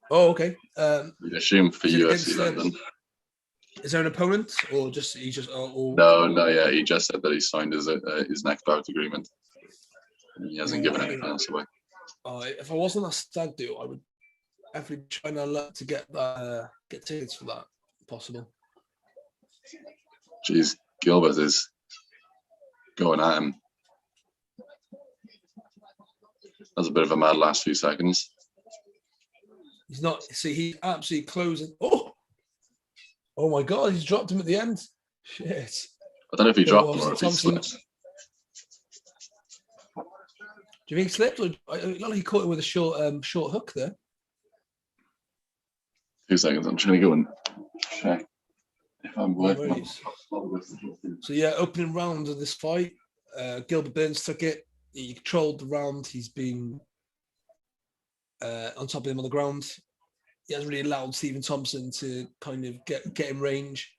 Oh, okay. We'd assume for UFC London. Is there an opponent, or just he just? No, yeah. He just said that he signed his next bout agreement. And he hasn't given anything else away. If I wasn't a stag do, I would definitely trying our luck to get that, get tickets for that, if possible. Jeez, Gilbert is going at him. That's a bit of a mad last few seconds. He's not. See, he's absolutely closing. Oh my God! He's dropped him at the end. Shit. I don't know if he dropped him or if he Thompson. slipped. Do you think he slipped? Or it looked like he caught it with a short hook there. 2 seconds. I'm trying to go and check if I'm working. So yeah, opening round of this fight, Gilbert Burns took it. He controlled the round. He's been on top of him on the ground. He hasn't really allowed Stephen Thompson to kind of get in range.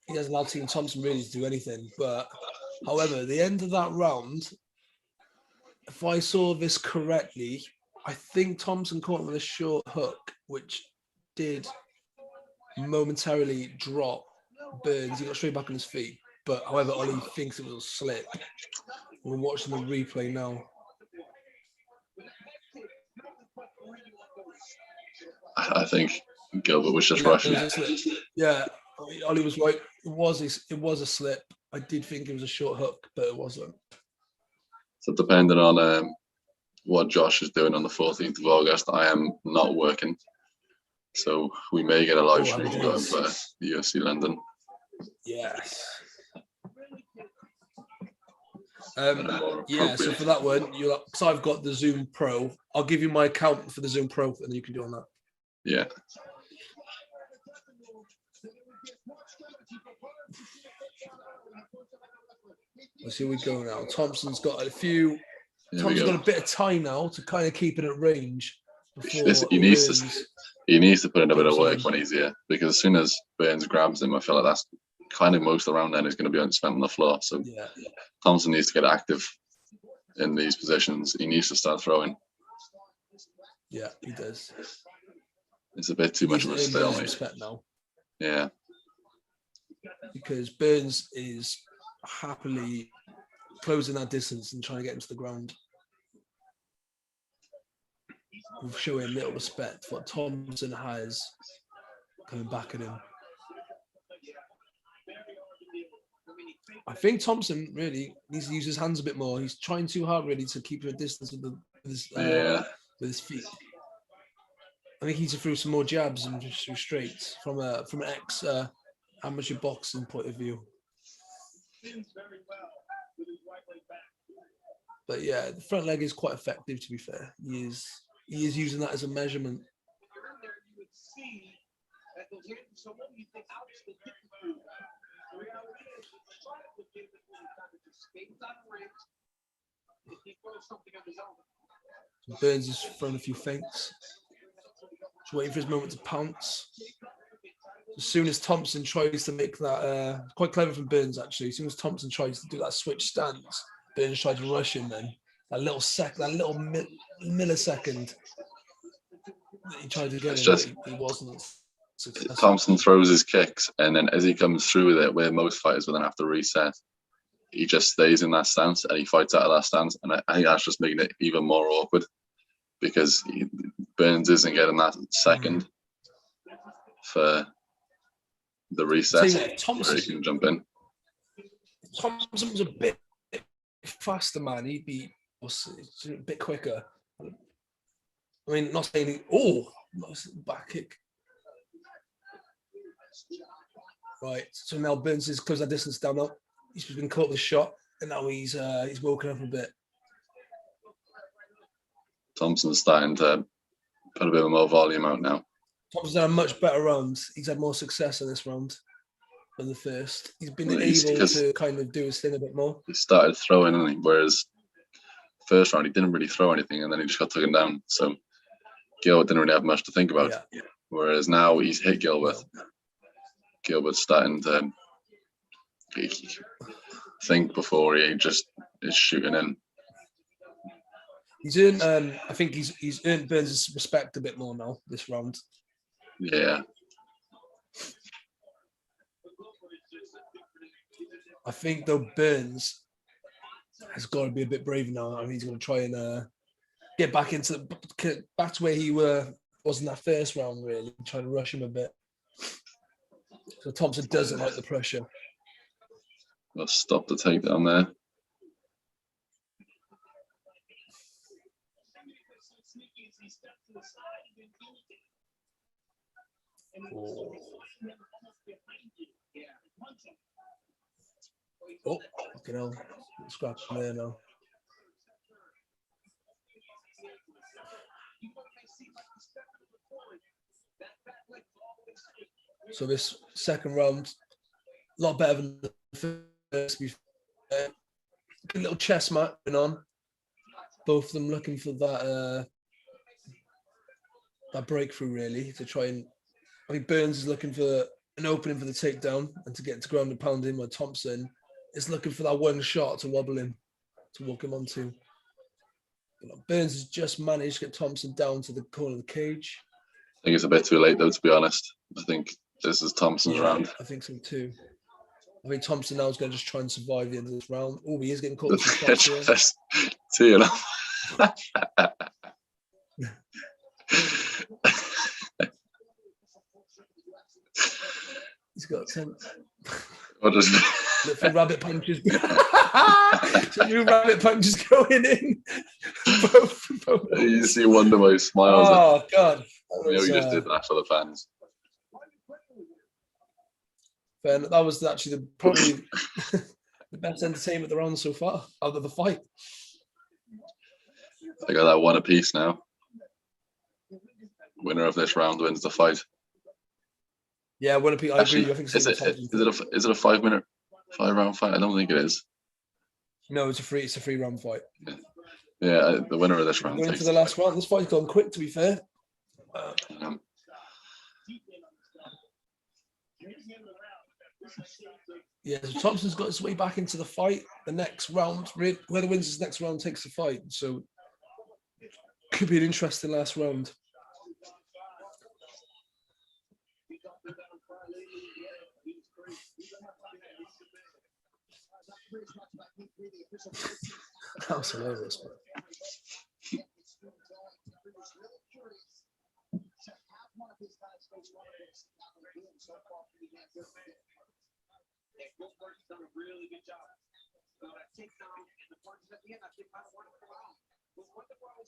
He hasn't allowed Stephen Thompson really to do anything. But however, at the end of that round, if I saw this correctly, I think Thompson caught him with a short hook, which did momentarily drop Burns. He got straight back on his feet. But however, Ollie thinks it was a slip. We're watching the replay now. I think Gilbert was just rushing. Yeah, Ollie was right. It was a slip. I did think it was a short hook, but it wasn't. So depending on what Josh is doing on the 14th of August, I am not working. So we may get a live stream going for the UFC London. Yes. Yeah, so for that one, because I've got the Zoom Pro, I'll give you my account for the Zoom Pro, and then you can do on that. Yeah. Let's see where we go now. Thompson's got a few. Here Thompson's got a bit of time now to kind of keep it at range. He needs to put in a bit of work when he's here, because as soon as Burns grabs him, I feel like that's kind of most of the round then is going to be spent on the floor. So yeah. Thompson needs to get active in these positions. He needs to start throwing. Yeah, he does. It's a bit too much of a stalemate now. Yeah. Because Burns is happily closing that distance and trying to get him to the ground. We'll show him a little respect for what Thompson has coming back at him. I think Thompson really needs to use his hands a bit more. He's trying too hard really to keep a distance with his feet. I think he needs to throw some more jabs and just through straights from an amateur boxing point of view. But yeah, the front leg is quite effective, to be fair. He is using that as a measurement. Burns is throwing a few feints. Just waiting for his moment to pounce. As soon as Thompson tries to make that, quite clever from Burns actually. As soon as Thompson tries to do that switch stance, Burns tries to rush him. Then that little millisecond that he tried to get him, he wasn't successful. Thompson throws his kicks, and then as he comes through with it, where most fighters will then have to reset, he just stays in that stance and he fights out of that stance. And I think that's just making it even more awkward, because Burns isn't getting that second for the reset where he can jump in. Thompson was a bit faster, man. He'd be a bit quicker. I mean, not saying back kick. Right, so now Burns is closing that distance down now. He's been caught with a shot, and now he's woken up a bit. Thompson's starting to put a bit more volume out now. Thompson's had a much better round. He's had more success in this round than the first. He's been able to kind of do his thing a bit more. He started throwing, whereas first round he didn't really throw anything, and then he just got taken down. So Gilbert didn't really have much to think about. Yeah. Whereas now he's hit Gilbert. Gilbert's starting to think before he just is shooting in. He's earned. I think he's earned Burns' respect a bit more now this round. Yeah. I think though Burns has got to be a bit braver now. I mean, he's going to try and get back to where he was in that first round, really, trying to rush him a bit. So Thompson doesn't like the pressure. Let's stop the takedown there. Oh, fucking hell. Scratch him there now. So this second round, a lot better than the first. Good little chess match going on. Both of them looking for that breakthrough, really, to try and. I think Burns is looking for an opening for the takedown and to get to ground and pound him. While Thompson is looking for that one shot to wobble him, to walk him onto. Burns has just managed to get Thompson down to the corner of the cage. I think it's a bit too late, though, to be honest. I think this is Thompson's round. I think so too. I think Thompson now is going to just try and survive the end of this round. Oh, he is getting caught with some shots here. See you now. He's got some little rabbit punches. Some new rabbit punches going in. both. You see Wonderboy smiles. Oh, God. You just did that for the fans. That was actually probably the best entertainment of the round so far, out of the fight. I got that one apiece now. Winner of this round wins the fight. Yeah, one apiece. I agree. I think is it a 5 round fight? I don't think it is. No, it's a 3 round fight. Yeah, the winner of this round. Going into the last round. This fight's gone quick, to be fair. Yeah, so Thompson's got his way back into the fight. The next round, whoever wins this next round takes the fight. So could be an interesting last round. That was hilarious.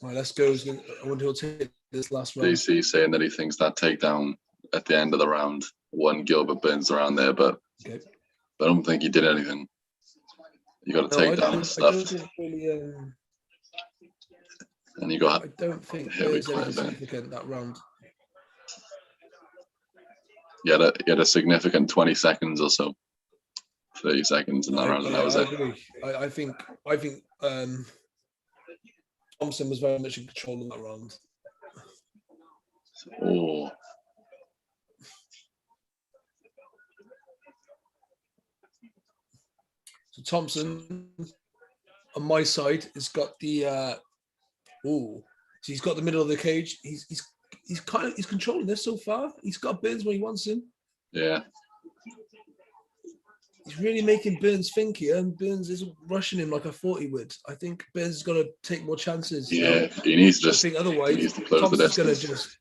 Right, let's go. I wonder who'll take this last round. DC saying that he thinks that takedown at the end of the round won Gilbert Burns around there, but I don't think he did anything. You got to take down stuff. Really, and you got. I don't think there's anything significant that round. You had a significant 20 seconds or so, 30 seconds in that round, and that was it. I think Thompson was very much in control in that round. Oh. So Thompson on my side has got the so he's got the middle of the cage. He's controlling this so far. He's got Burns where he wants him. Yeah. He's really making Burns think here, and Burns isn't rushing him like I thought he would. I think Burns is going to take more chances. Yeah, he needs to just. I think otherwise, Thompson's going to just.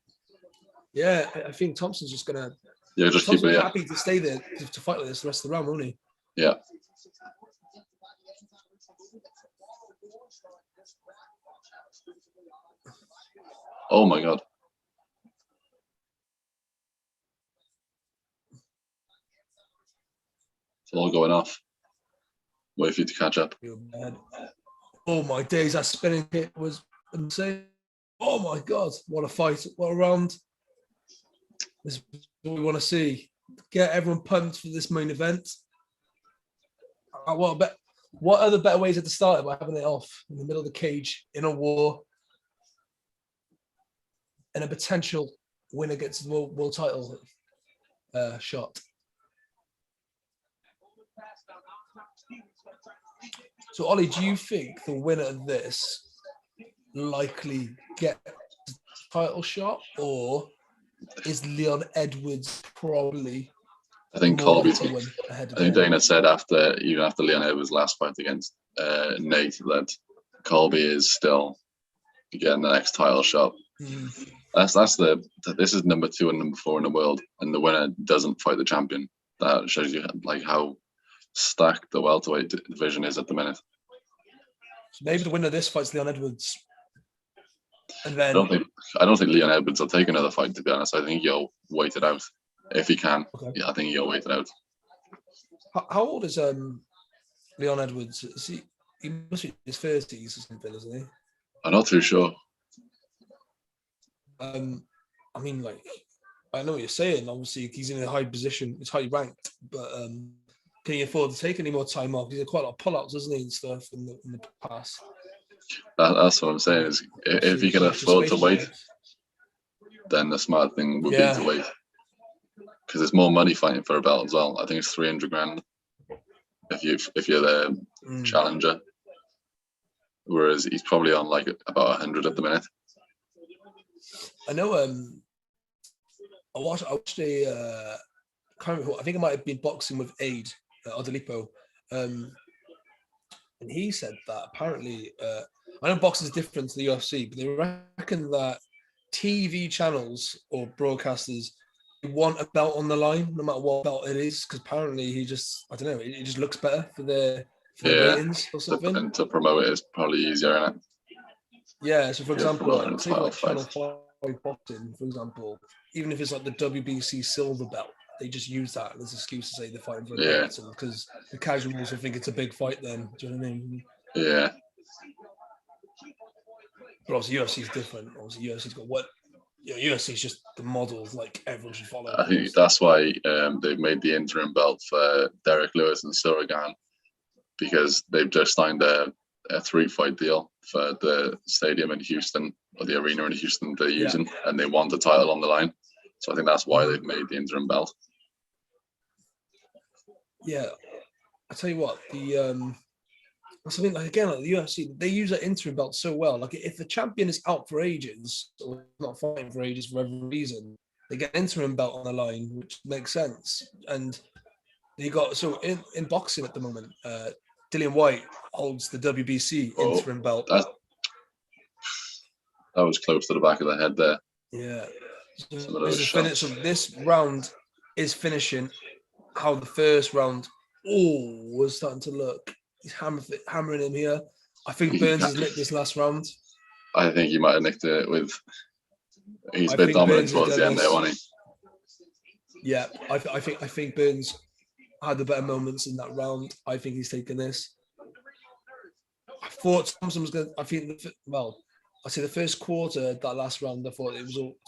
Yeah, I think Thompson's just going to. Yeah, just keep it. Yeah. Happy to stay there to fight like this the rest of the round, won't he? Yeah. Oh my God. It's all going off. Wait for you to catch up. Oh my days, that spinning hit was insane. Oh my God, what a fight. What a round. This is what we want to see. Get everyone pumped for this main event. What other better ways to start it by having it off in the middle of the cage in a war and a potential winner gets the world title shot. So, Ollie, do you think the winner of this likely get the title shot, or is Leon Edwards probably? I think Colby's. I think Dana said even after Leon Edwards' last fight against Nate that Colby is still getting the next title shot. This is number 2 and number 4 in the world, and the winner doesn't fight the champion. That shows you like how stacked the welterweight division is at the minute. So maybe the winner of this fights Leon Edwards, and then I don't think Leon Edwards will take another fight. To be honest, I think he'll wait it out if he can. Okay. Yeah, I think he'll wait it out. How old is Leon Edwards? He must be in his 30s or something, isn't he? I'm not too sure. I mean, like, I know what you're saying. Obviously, he's in a high position. He's highly ranked, but can he afford to take any more time off? He's had quite a lot of pullouts, hasn't he, and stuff in the past. That's what I'm saying. Is if he can afford to wait, then the smart thing would be to wait, because there's more money fighting for a belt as well. I think it's 300 grand if you're the challenger, whereas he's probably on like about 100 at the minute. I know. I watched a. Can't remember. I think it might have been boxing with Aid Odelipo, and he said that apparently, I know boxing is different to the UFC, but they reckon that TV channels or broadcasters want a belt on the line, no matter what belt it is, because apparently I don't know, it just looks better for the ratings or something. And to promote it is probably easier, isn't it? Yeah. So for example, like Channel 5 boxing, for example, even if it's like the WBC silver belt, they just use that as an excuse to say they're fighting for a belt, because the casuals will think it's a big fight then. Do you know what I mean? Yeah. But obviously UFC is different. Obviously UFC's got UFC is just the model, like everyone should follow. I think that's why they've made the interim belt for Derek Lewis and Suragan, because they've just signed a 3-fight deal for the stadium in Houston, or the arena in Houston they're using, and they want the title on the line. So I think that's why they've made the interim belt. Yeah, I tell you what, something like, again, like the UFC, they use that interim belt so well. Like if the champion is out for ages or not fighting for ages for every reason, they get an interim belt on the line, which makes sense. And they got in boxing at the moment, Dillian White holds the WBC interim belt. That was close to the back of the head there. Yeah. So this round is finishing how the first round was starting to look. He's hammering him here. I think Burns has nicked this last round. I think he might have nicked it with. He's a bit dominant towards the end there, wasn't he? Yeah, I think Burns had the better moments in that round. I think he's taken this. I thought Thompson was going to. I'd say the first quarter, that last round, I thought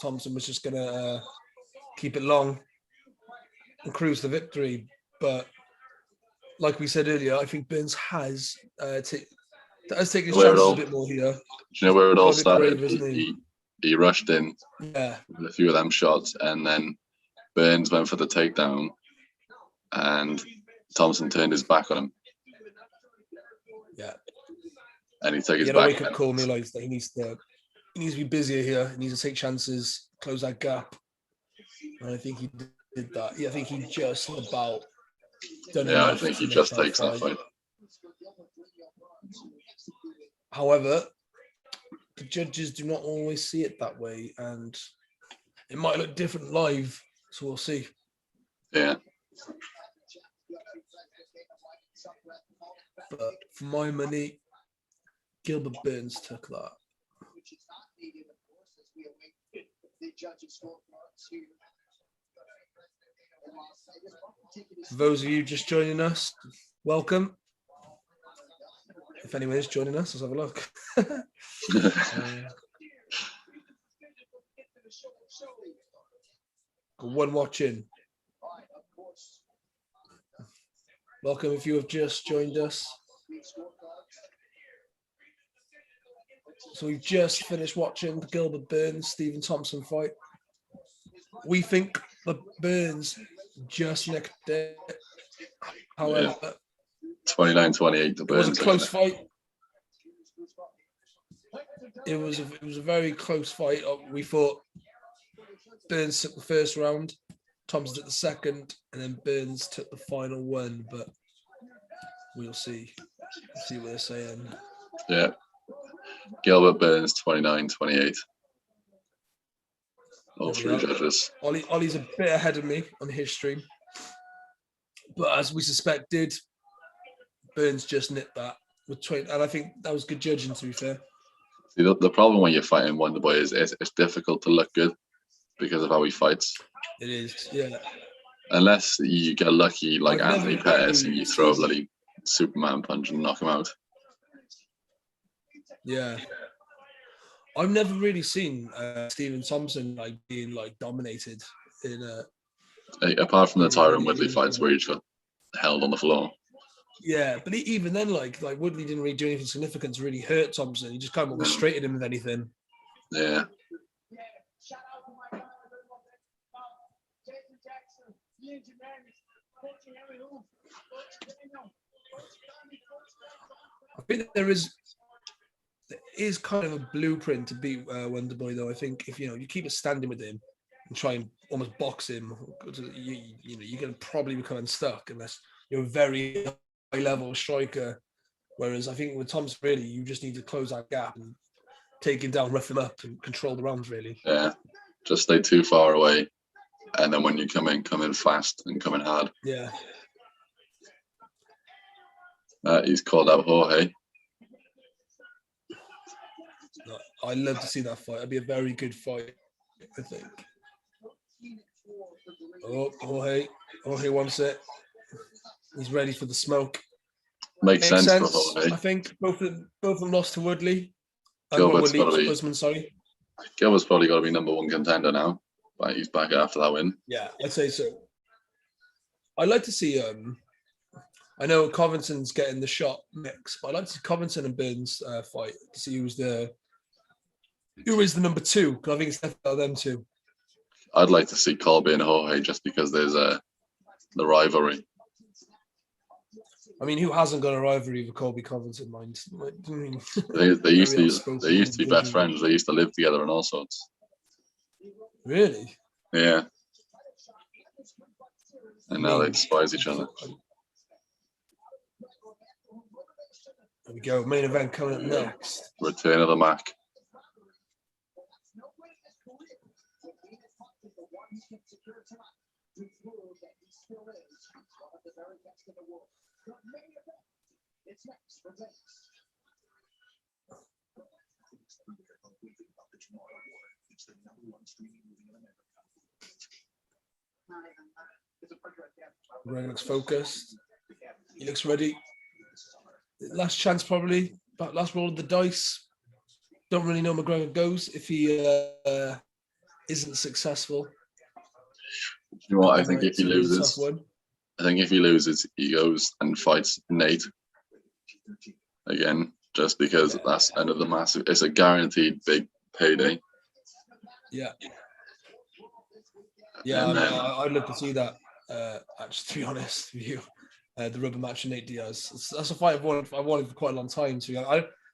Thompson was just going to keep it long and cruise to victory. But like we said earlier, I think Burns has taken his chances a bit more here. Do you know where it all started? He rushed in with a few of them shots, and then Burns went for the takedown, and Thompson turned his back on him. Yeah. And he took his back. Wake up call, realised that he needs to be busier here. He needs to take chances, close that gap. And I think he did that. Yeah, I think he just about done enough. I think he just takes that fight. However, the judges do not always see it that way, and it might look different live, so we'll see. Yeah. But for my money, Gilbert Burns took that. For those of you just joining us, welcome. If anyone is joining us, let's have a look. One watching. Welcome if you have just joined us. So we've just finished watching the Gilbert Burns Stephen Thompson fight. We think the Burns just nicked it. However, 29-28 to Burns. It was a close fight. It was a very close fight. We thought Burns took the first round, Thompson took the second, and then Burns took the final one. But we'll see. See what they're saying. Yeah. Gilbert Burns 29-28. All There we three are. judges. Ollie's a bit ahead of me on his stream, but as we suspected, Burns just nipped that with 20, and I think that was good judging. To be fair, See, the problem when you're fighting Wonderboy is it's difficult to look good because of how he fights. it is. Yeah, Unless you get lucky, like I've Anthony never Pettis, and really you throw a seen- bloody Superman punch and knock him out. yeah. I've never really seen Stephen Thompson like being like dominated in a. Apart from the Yeah, Tyron Woodley fights where he just got held on the floor. Yeah, but even then, like Woodley didn't really do anything significant to really hurt Thompson. He just kind of orchestrated him with anything. Yeah. I think there is kind of a blueprint to beat Wonderboy, though. I think if you keep it standing with him and try and almost box him, you're going to probably become unstuck unless you're a very high level striker. Whereas I think with Thompson, really, you just need to close that gap and take him down, rough him up, and control the rounds. Really. Yeah. Just stay too far away, and then when you come in fast and come in hard. Yeah. He's called out Jorge. I'd love to see that fight. It'd be a very good fight, I think. Oh, Jorge wants it. He's ready for the smoke. Makes sense for Jorge. I think both of them lost to Woodley. Gilbert's Usman, sorry. Gilbert's probably got to be number one contender now, but he's back after that win. Yeah, I'd say so. I'd like to see. I know Covington's getting the shot mix, but I'd like to see Covington and Burns fight to see who is the number two. Because I think it's definitely them two. I'd like to see Colby and Jorge just because there's the rivalry. I mean, who hasn't got a rivalry with Colby Covington? Mind? They used to be best friends. They used to live together and all sorts. Really? Yeah. And now they despise each other. There we go. Main event coming up next. Return of the Mac. McGregor looks focused. He looks ready. Last chance, probably. But last roll of the dice. Don't really know McGregor goes if he isn't successful. You know what? I think if he loses, he goes and fights Nate again, just because that's another massive. It's a guaranteed big payday. Yeah. And then- I'd love to see that. Actually, to be honest with you, the rubber match with Nate Diaz. That's a fight I've wanted for quite a long time. So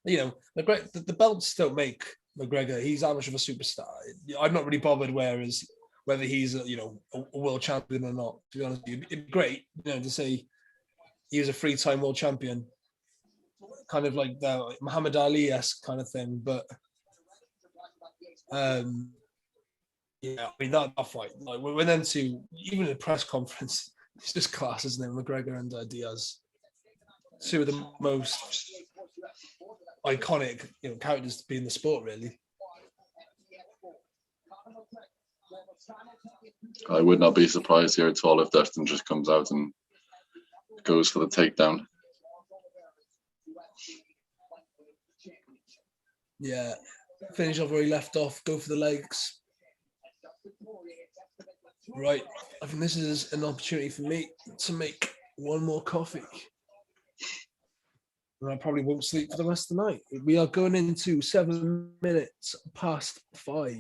the belts don't make McGregor. He's that much of a superstar. I'm not really bothered. Whether he's a world champion or not. To be honest with you, it'd be great, to say he was a 3-time world champion, kind of like the Muhammad Ali-esque kind of thing. But I mean that fight, like we went into even in the press conference, it's just class, isn't it? McGregor and Diaz, two of the most iconic characters to be in the sport, really. I would not be surprised here at all if Dustin just comes out and goes for the takedown. Yeah, finish off where he left off, go for the legs. Right, I think this is an opportunity for me to make one more coffee. And I probably won't sleep for the rest of the night. We are going into 7 minutes past 5.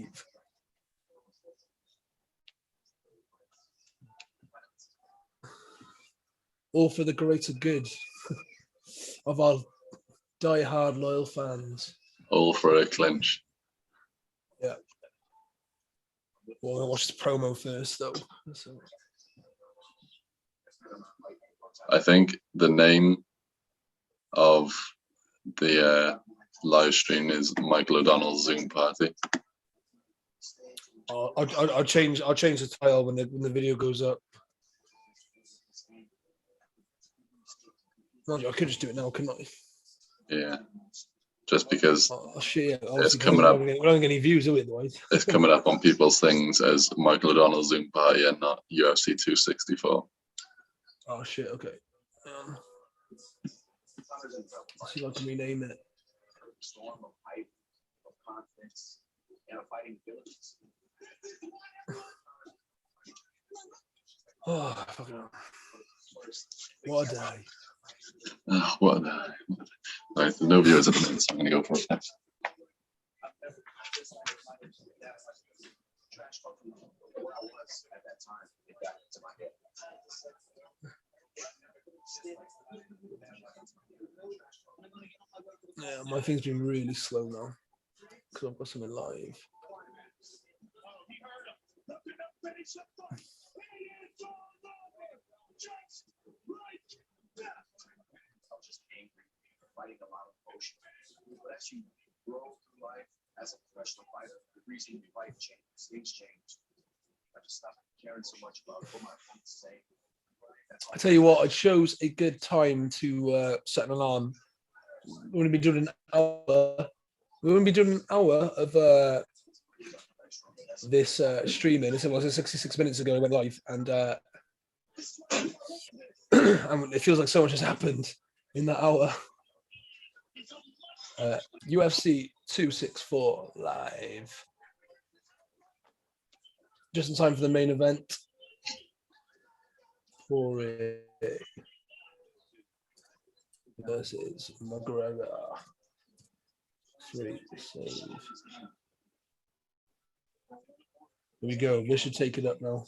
All for the greater good of our die-hard loyal fans. All for a clinch. Yeah. Well, I'll watch the promo first, though. So. I think the name of the live stream his Michael O'Donnell Zoom party. I'll change the title when the video goes up. I could just do it now, couldn't I? Yeah, just because Oh shit! it's coming up. We don't get any views, do we? Otherwise, It's coming up on people's things as Michael O'Donnell Zoom party and not UFC 264. Oh shit! Okay. I'll see if I can rename it. Storm of hype, of confidence, and of fighting abilities. Oh, fucking hell. What a day. Oh, what? Right, there's no viewers at the minute, so I'm going to go for it. Trash talk from where I was at that time. It got into my head. Yeah, my thing's been really slow now because I've got something live. I was just angry, fighting a lot of emotion. But as you grow through life as a professional fighter, the reason you fight changes, things change. I just stopped caring so much about what my opponents say. I tell you what, I chose a good time to set an alarm. We're going to be doing an hour. We're going to be doing an hour of this streaming. It was 66 minutes ago. I went live, and and it feels like so much has happened in that hour. UFC 264 live, just in time for the main event. Poirier versus McGregor. 3 save. Here we go. We should take it up now.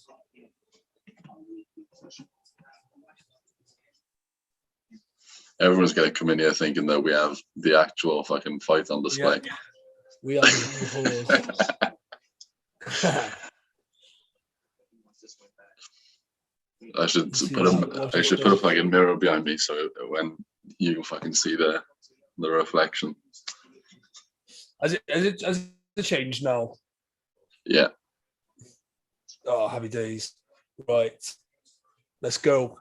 Everyone's going to come in here thinking that we have the actual fucking fight on display. Yeah. We are the whores. I should put a fucking mirror behind me so when you can fucking see the reflection. Has it changed now? Yeah. Oh, happy days. Right. Let's go.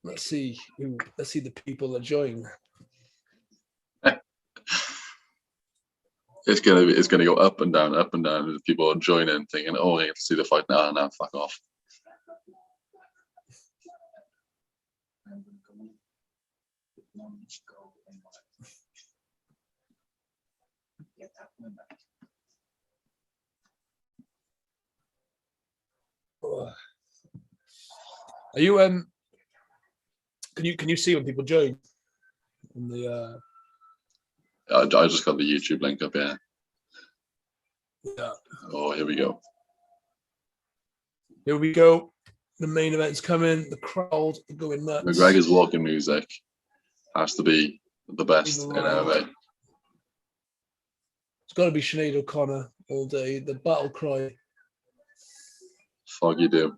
Let's see the people that join. It's gonna go up and down, up and down. People are joining, thinking, "Oh, I get to see the fight now." Now, fuck off. Are you Can you see when people join? On the I just got the YouTube link up here. yeah. Oh, here we go. Here we go. The main event's coming. The crowd are going nuts. McGregor's walking music has to be the best in MMA. It's got to be Sinead O'Connor all day. The battle cry. Fuck you do.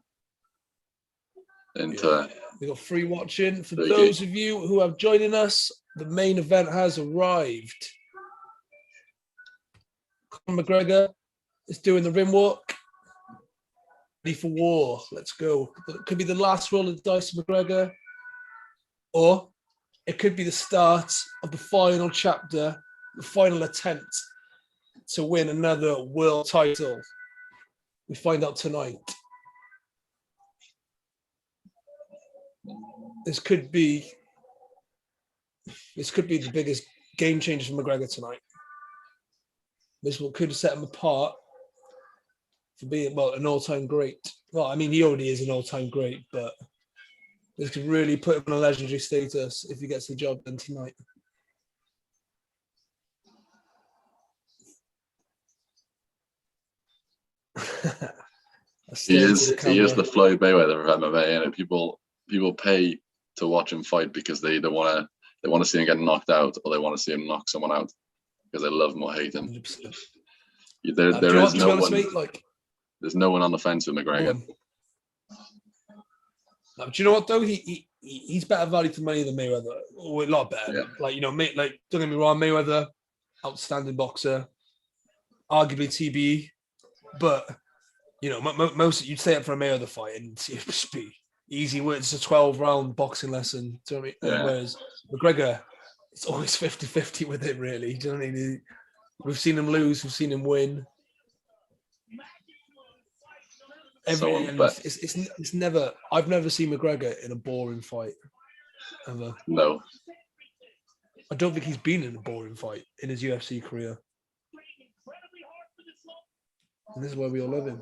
Into We got free watching. For Thank those of you who are joining us, the main event has arrived. Conor McGregor is doing the rim walk. Ready for war. Let's go. It could be the last roll of the dice of McGregor, or it could be the start of the final chapter, the final attempt to win another world title. We find out tonight. This could be the biggest game changer for McGregor tonight. This could set him apart for being an all-time great. Well, I mean, he already is an all-time great, but this could really put him on a legendary status if he gets the job done tonight. he is the Floyd Mayweather of MMA, and people pay to watch him fight because they want to see him get knocked out, or they want to see him knock someone out because they love him or hate him. 100%. There's no one on the fence with McGregor. Do you know what though? He he's better value for money than Mayweather. Oh, a lot better. Yeah. Like, don't get me wrong, Mayweather, outstanding boxer, arguably TBE, but most you'd stay up for a Mayweather fight and it would just be easy. It's a 12-round boxing lesson. Do you know what I mean? Yeah. Whereas McGregor, it's always 50-50 with it, really. Do you know what I mean? We've seen him lose, we've seen him win. It's never. I've never seen McGregor in a boring fight ever. No. I don't think he's been in a boring fight in his UFC career. And this is why we all love him.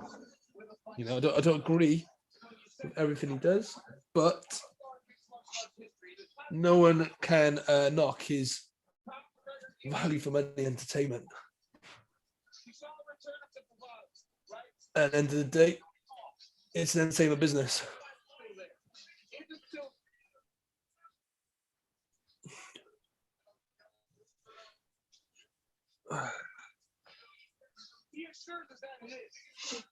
I don't agree with everything he does, but no one can knock his value for money entertainment. At the end of the day, it's an entertainment business. He assures us that it is.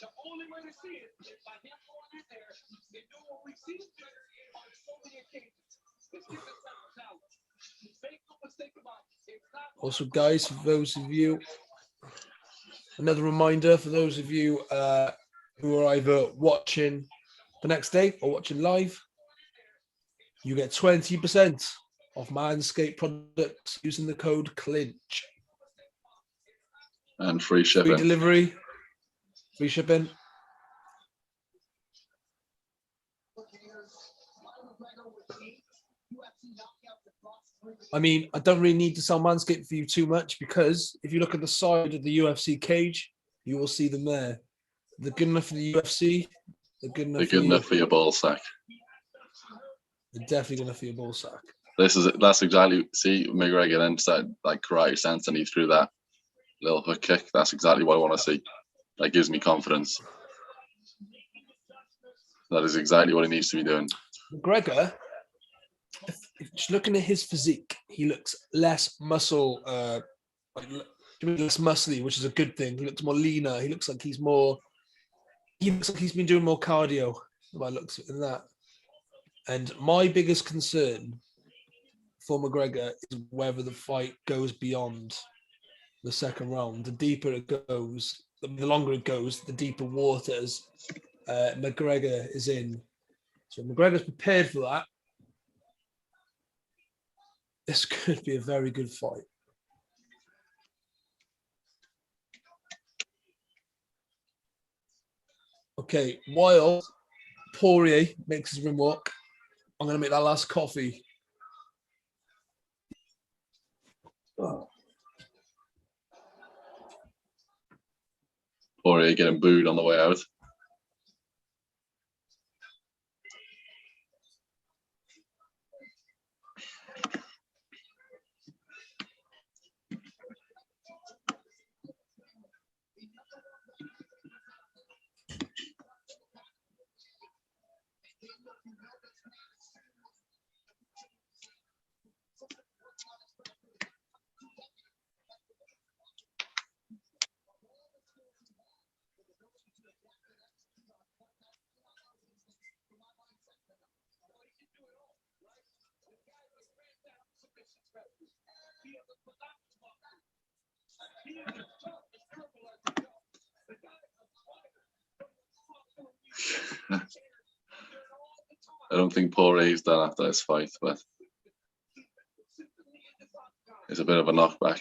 The only way to see it is by him going in there and doing what we've seen him do on so many occasions. It's his talent. Make no mistake about it. Also, guys, for those of you, another reminder for those of you who are either watching the next day or watching live, you get 20% off Manscaped products using the code CLINCH. And free shipping. Free delivery, free shipping. I mean, I don't really need to sell Manscaped for you too much because if you look at the side of the UFC cage, you will see them there. They're good enough for the UFC. They're good enough for your ball sack. They're definitely good enough for your ball sack. That's exactly. See, McGregor then started like karate stance and he threw that little hook kick. That's exactly what I want to see. That gives me confidence. That is exactly what he needs to be doing. McGregor, just looking at his physique, he looks less less muscly, which is a good thing. He looks more leaner. He looks like he's been doing more cardio by looks in that. And my biggest concern for McGregor is whether the fight goes beyond the second round. The deeper it goes, the longer it goes, the deeper waters McGregor is in. So McGregor's prepared for that. This could be a very good fight. Okay, while Poirier makes his rim walk, I'm going to make that last coffee. Poirier getting booed on the way out. I don't think Poirier's done after this fight, but it's a bit of a knockback.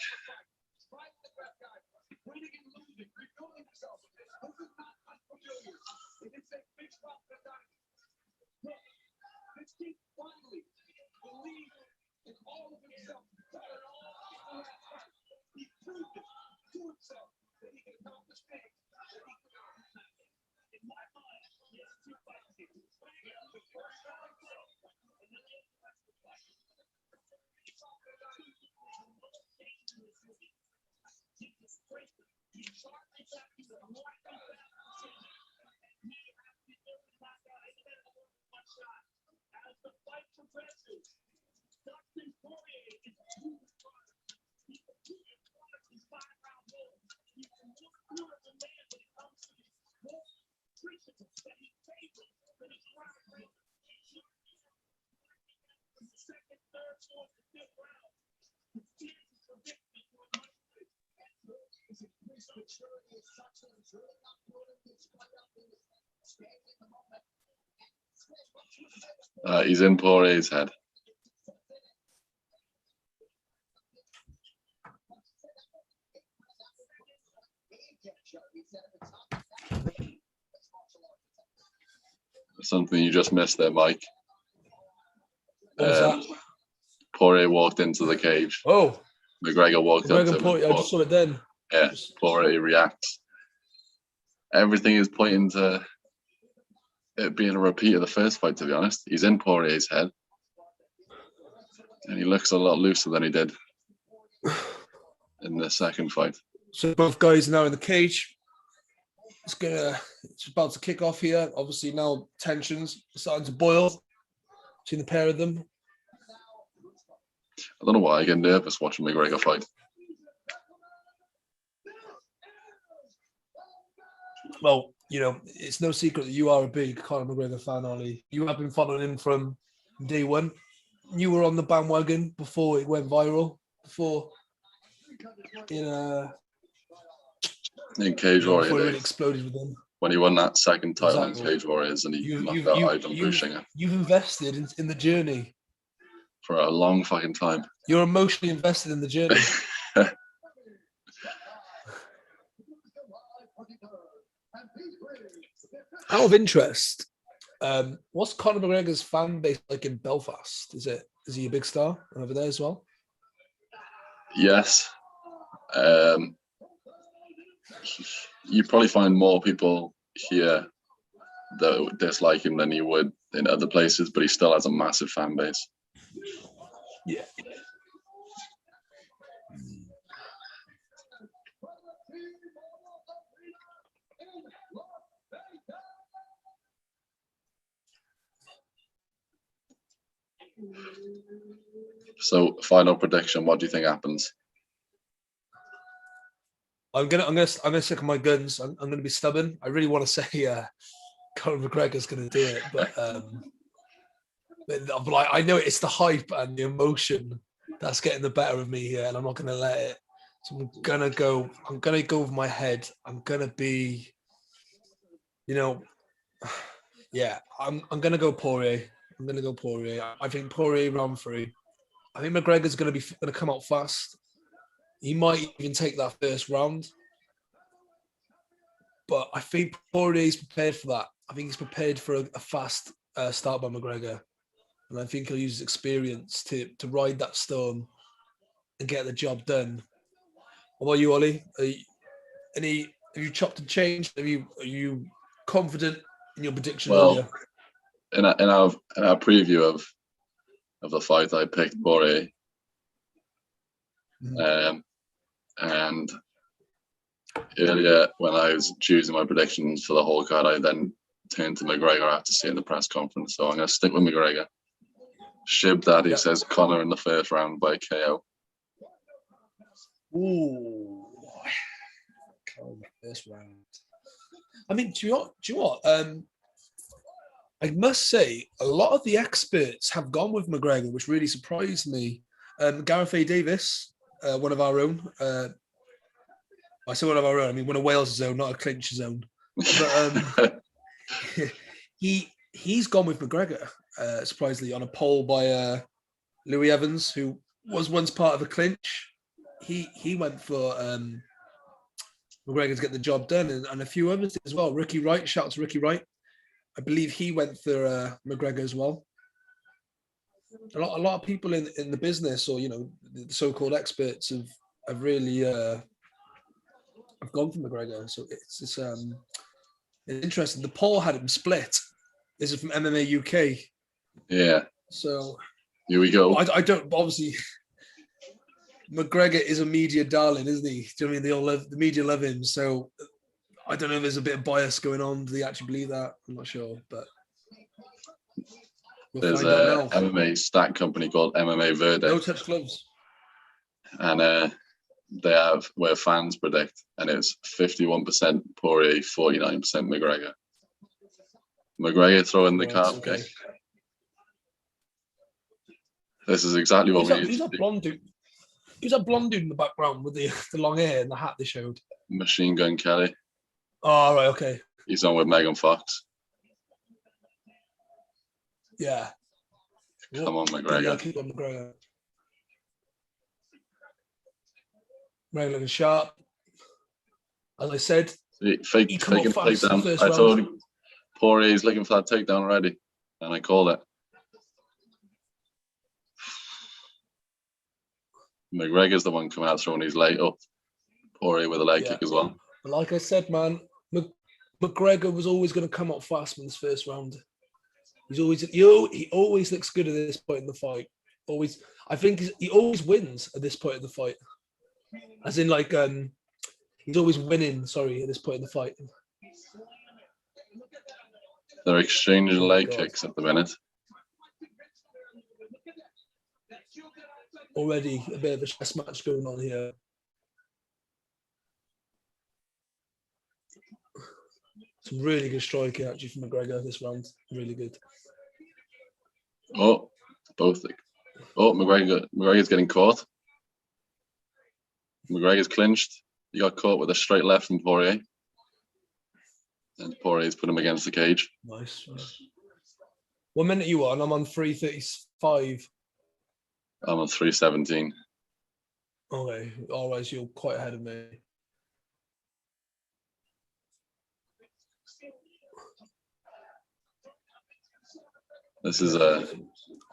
He's in Poirier's head. Something you just missed there, Mike. What was that? Poirier walked into the cage. Oh, McGregor walked up to him. Poirier, I just saw it then. Yeah, Poirier reacts. Everything is pointing to it being a repeat of the first fight, to be honest. He's in Poirier's head. And he looks a lot looser than he did in the second fight. So both guys now in the cage. It's about to kick off here. Obviously now tensions starting to boil between the pair of them. I don't know why I get nervous watching McGregor fight. Well, you know, it's no secret that you are a big Conor McGregor fan, Ollie. You have been following him from day one. You were on the bandwagon before it went viral, before In Cage Warrior, before it really exploded with him. when he won that second title in Exactly. Cage Warriors and he knocked out Ivan Bushinger You've invested in the journey. for a long fucking time. You're emotionally invested in the journey. Out of interest, what's Conor McGregor's fan base like in Belfast? Is he a big star over there as well? Yes. You probably find more people here that dislike him than you would in other places, but he still has a massive fan base. Yeah. So, final prediction, what do you think happens? I'm gonna stick with my guns. I'm gonna be stubborn. I really want to say Conor McGregor's gonna do it, but I know it's the hype and the emotion that's getting the better of me here, and I'm not gonna let it. So I'm gonna go with my head. I'm gonna be, I'm gonna go Poirier. I think Poirier round 3. I think McGregor's gonna come out fast. He might even take that first round. But I think Poirier's prepared for that. I think he's prepared for a fast start by McGregor. And I think he'll use his experience to ride that storm and get the job done. What about you, Ollie? Have you chopped and changed? Are you confident in your prediction earlier? In our preview of the fight, I picked Poirier. And earlier, when I was choosing my predictions for the whole card, I then turned to McGregor after seeing the press conference. So I'm going to stick with McGregor. Shib Daddy says Conor in the first round by KO. Ooh, first round. I mean, do you know what? I must say, a lot of the experts have gone with McGregor, which really surprised me. Gareth A. Davis, one of our own. I say one of our own. I mean, one of Wales' own, not a clinch zone. But he's gone with McGregor, surprisingly, on a poll by Louis Evans, who was once part of a clinch. He went for McGregor to get the job done, and a few others as well. Ricky Wright, shout out to Ricky Wright. I believe he went for McGregor as well. A lot of people in the business, or the so-called experts, have really have gone for McGregor. So it's interesting. The poll had him split. This is from MMA UK. Yeah. So here we go. I don't obviously. McGregor is a media darling, isn't he? Do you know what I mean? The media love him. So I don't know if there's a bit of bias going on. Do they actually believe that? I'm not sure, but there's a MMA stat company called MMA Verdict. No touch gloves. And they have where fans predict, and it's 51% Poirier, 49% McGregor. McGregor throwing the calf kick. This is exactly what we need Who's to that do. blonde dude? Who's that blonde dude in the background with the long hair and the hat they showed? Machine Gun Kelly. Oh, right, okay. He's on with Megan Fox. Yeah. Come on, Yeah, McGregor. keep on McGregor. McGregor looking sharp. As I said, See, he come up faking fast in the takedown. first I round. told you, Poirier's looking for that takedown already, and I called it. McGregor's the one coming out throwing his leg up. Poirier with a leg kick as well. But like I said, man, McGregor was always going to come up fast in this first round. He always looks good at this point in the fight. Always, I think he always wins at this point in the fight. As in, like, he's always winning. Sorry, at this point in the fight. They're exchanging leg God. kicks at the minute. Already a bit of a chess match going on here. Some really good striking actually from McGregor this round. Really good. Oh, both. Oh, McGregor's getting caught. McGregor's clinched. He got caught with a straight left from Poirier. And Poirier's put him against the cage. Nice. What minute are you on? I'm on 3:35. I'm on 3:17. Okay, alright, you're quite ahead of me. This is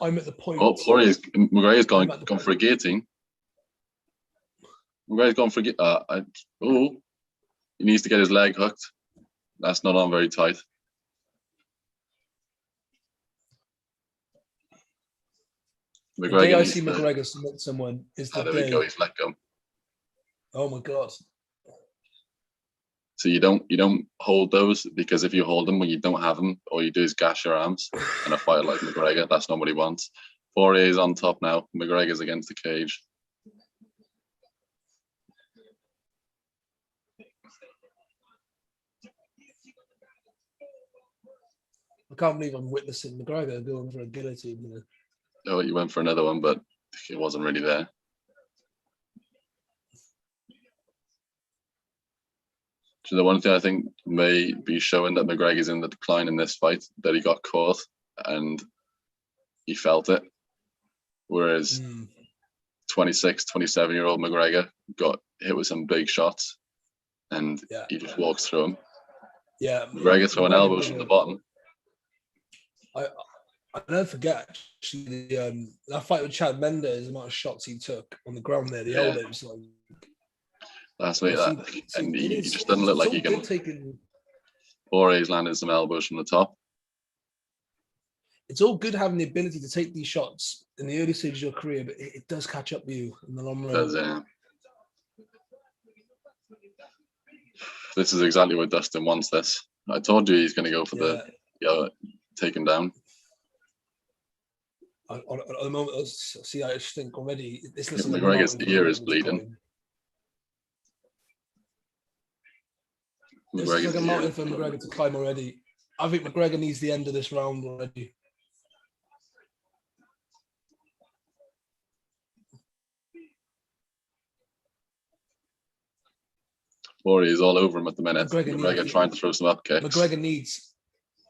I'm at the point. Oh, McGregor's gone for a guillotine. McGregor's gone for he needs to get his leg hooked. That's not on very tight. The day I see McGregor submit someone is the there day. we go. He's let go. Oh my god! So you don't hold those, because if you hold them when you don't have them, all you do is gash your arms. And a fighter like McGregor, that's not what he wants. Poirier's on top now. McGregor's against the cage. I can't believe I'm witnessing McGregor going for a guillotine. You know? Oh, he went for another one, but it wasn't really there. So the one thing I think may be showing that McGregor's in the decline in this fight, that he got caught and he felt it. Whereas 26, 27-year-old McGregor got hit with some big shots and he just walks through them. Yeah. McGregor throwing elbows from the bottom. I never forget actually that fight with Chad Mendes, the amount of shots he took on the ground there, the elbows. Like, that's me. And he just doesn't look like he can. Poirier's landed some elbows from the top. It's all good having the ability to take these shots in the early stages of your career, but it does catch up with you in the long run. This is exactly what Dustin wants. This. I told you he's going to go for the take him down. At the moment, I just think already this looks like McGregor's ear is bleeding. This is like a mountain for McGregor to climb already. I think McGregor needs the end of this round already. Poirier's all over him at the minute. McGregor trying to throw some up kicks. McGregor needs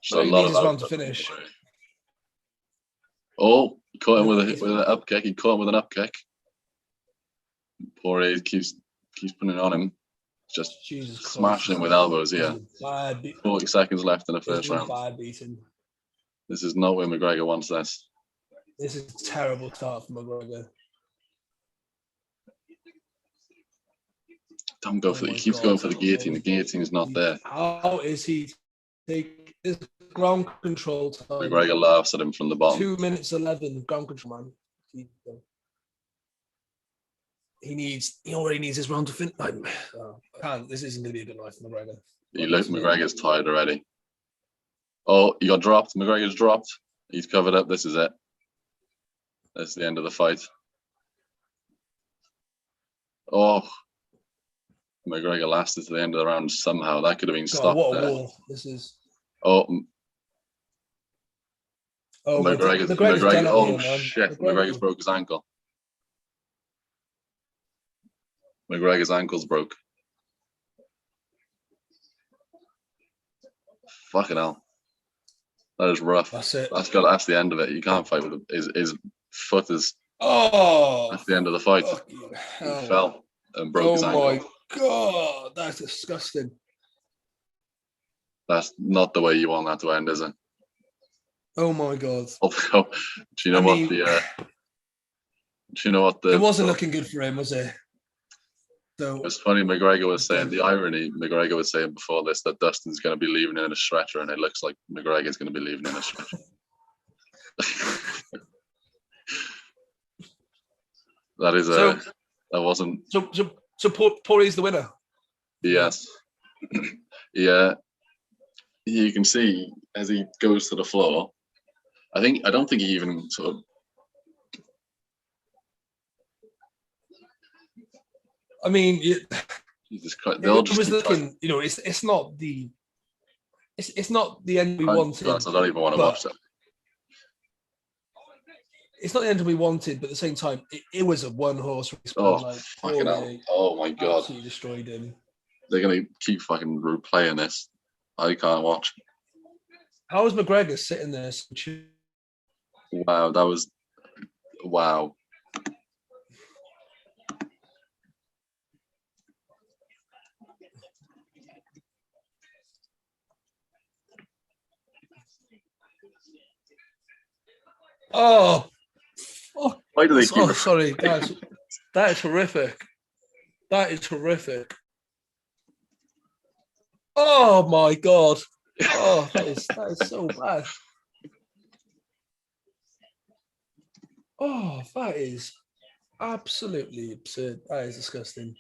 his round to finish. Oh, he caught him with an up kick. He caught him with an up kick. Poirier keeps putting it on him. Just smashing him with elbows here. 40 seconds left in the first round. This is not where McGregor wants this. This is a terrible start for McGregor. Don't go for it. He keeps going for the guillotine. The guillotine is not there. How is he take his ground control time? McGregor laughs at him from the bottom. 2 minutes 11 ground control, man. He already needs his round to finish. This isn't going to be a good night for McGregor. McGregor's tired already. Oh, he got dropped. McGregor's dropped. He's covered up. This is it. That's the end of the fight. Oh, McGregor lasted to the end of the round somehow. That could have been stopped. What a war this is. Oh, Oh, McGregor's done up oh here, man. shit, McGregor's broke his ankle. McGregor's ankle's broke. Fucking hell. That is rough. That's it. That's the end of it. You can't fight with him. His foot is Oh, that's the end of the fight. fucking He hell. fell and broke his Oh ankle. my god, that's disgusting. That's not the way you want that to end, is it? Oh my god. Do you know what the It wasn't looking good for him, was it? So it was funny. McGregor was saying the irony. McGregor was saying before this that Dustin's going to be leaving in a stretcher, and it looks like McGregor's going to be leaving in a stretcher. That wasn't. So Poirier's the winner. Yes. Yeah. You can see as he goes to the floor. I don't think he even sort of. I mean, Jesus Christ, it was looking. You know, it's not the end we wanted. I don't even want to watch that. It's not the end we wanted, but at the same time, it was a one-horse race. Oh, fucking hell. Oh, my God. Absolutely destroyed him. They're going to keep fucking replaying this. I can't watch. How was McGregor sitting there? Wow, that was... Wow. Oh, fuck. Why do they keep... sorry, guys. That is horrific. That is horrific. Oh, my God. Oh, that is so bad. Oh, that is absolutely absurd. That is disgusting.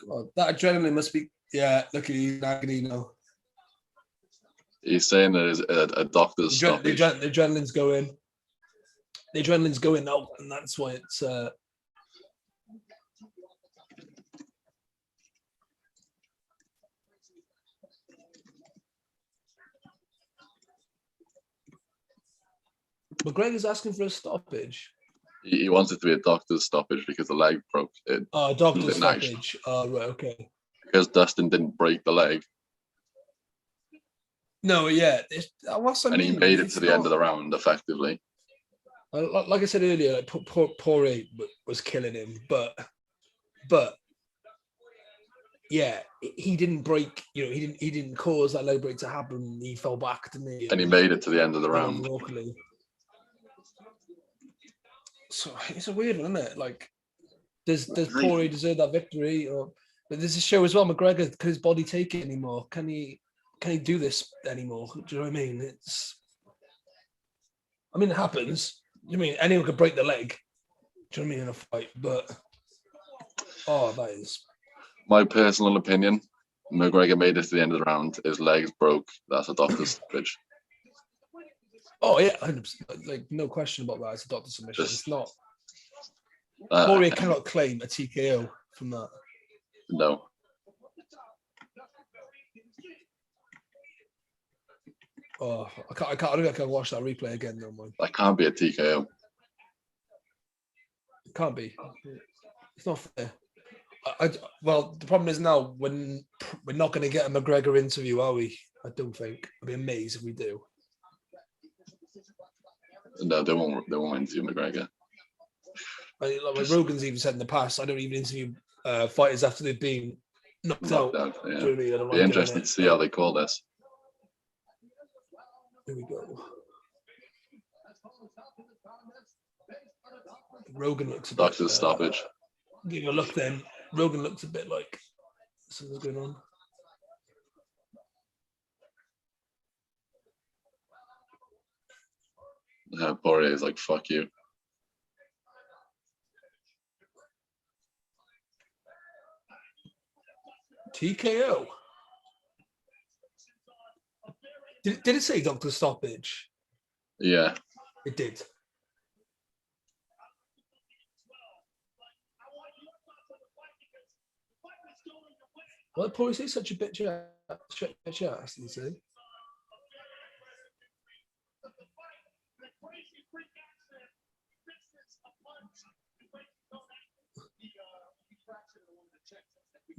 God, that adrenaline must be... Yeah, look at you in agony now. He's saying there's a doctor's stoppage. The adrenaline's going. The adrenaline's going out, and that's why it's... McGregor's asking for a stoppage. He wants it to be a doctor's stoppage because the leg broke. Doctor's stoppage. Oh, right, okay. Because Dustin didn't break the leg. No, yeah. And he made it to the end of the round, effectively. Like I said earlier, like, Poirier was killing him, but yeah, he didn't break. You know, he didn't cause that leg break to happen. He fell back, didn't he? And he made it to the end of the round. Locally. So it's a weird one, isn't it? Like, does Poirier deserve that victory? But there's a show as well. McGregor, can his body take it anymore? Can he do this anymore? Do you know what I mean? It happens. I mean, anyone could break the leg. Do you know what I mean, in a fight? But that is my personal opinion. McGregor made it to the end of the round. His legs broke. That's a doctor's stoppage. Oh yeah, 100%. Like, no question about that. It's a doctor's submission. It's not. Poirier cannot claim a TKO from that. No. Oh, I don't think I can watch that replay again. No, man. That can't be a TKO. It can't be. It's not fair. Well, the problem is now when we're not going to get a McGregor interview, are we? I don't think. I'd be amazed if we do. No, they won't interview McGregor. Like Rogan's even said in the past, I don't even interview fighters after they've been knocked out. Yeah. Really, Be interesting to see how they call this. Here we go. Rogan looks a bit... Doctor's stoppage. Give a look then. Rogan looks a bit like something's going on. Poirier is like, fuck you. TKO. Did it say doctor stoppage? Yeah. It did. Why did Poirier say such a bitch chest, you see.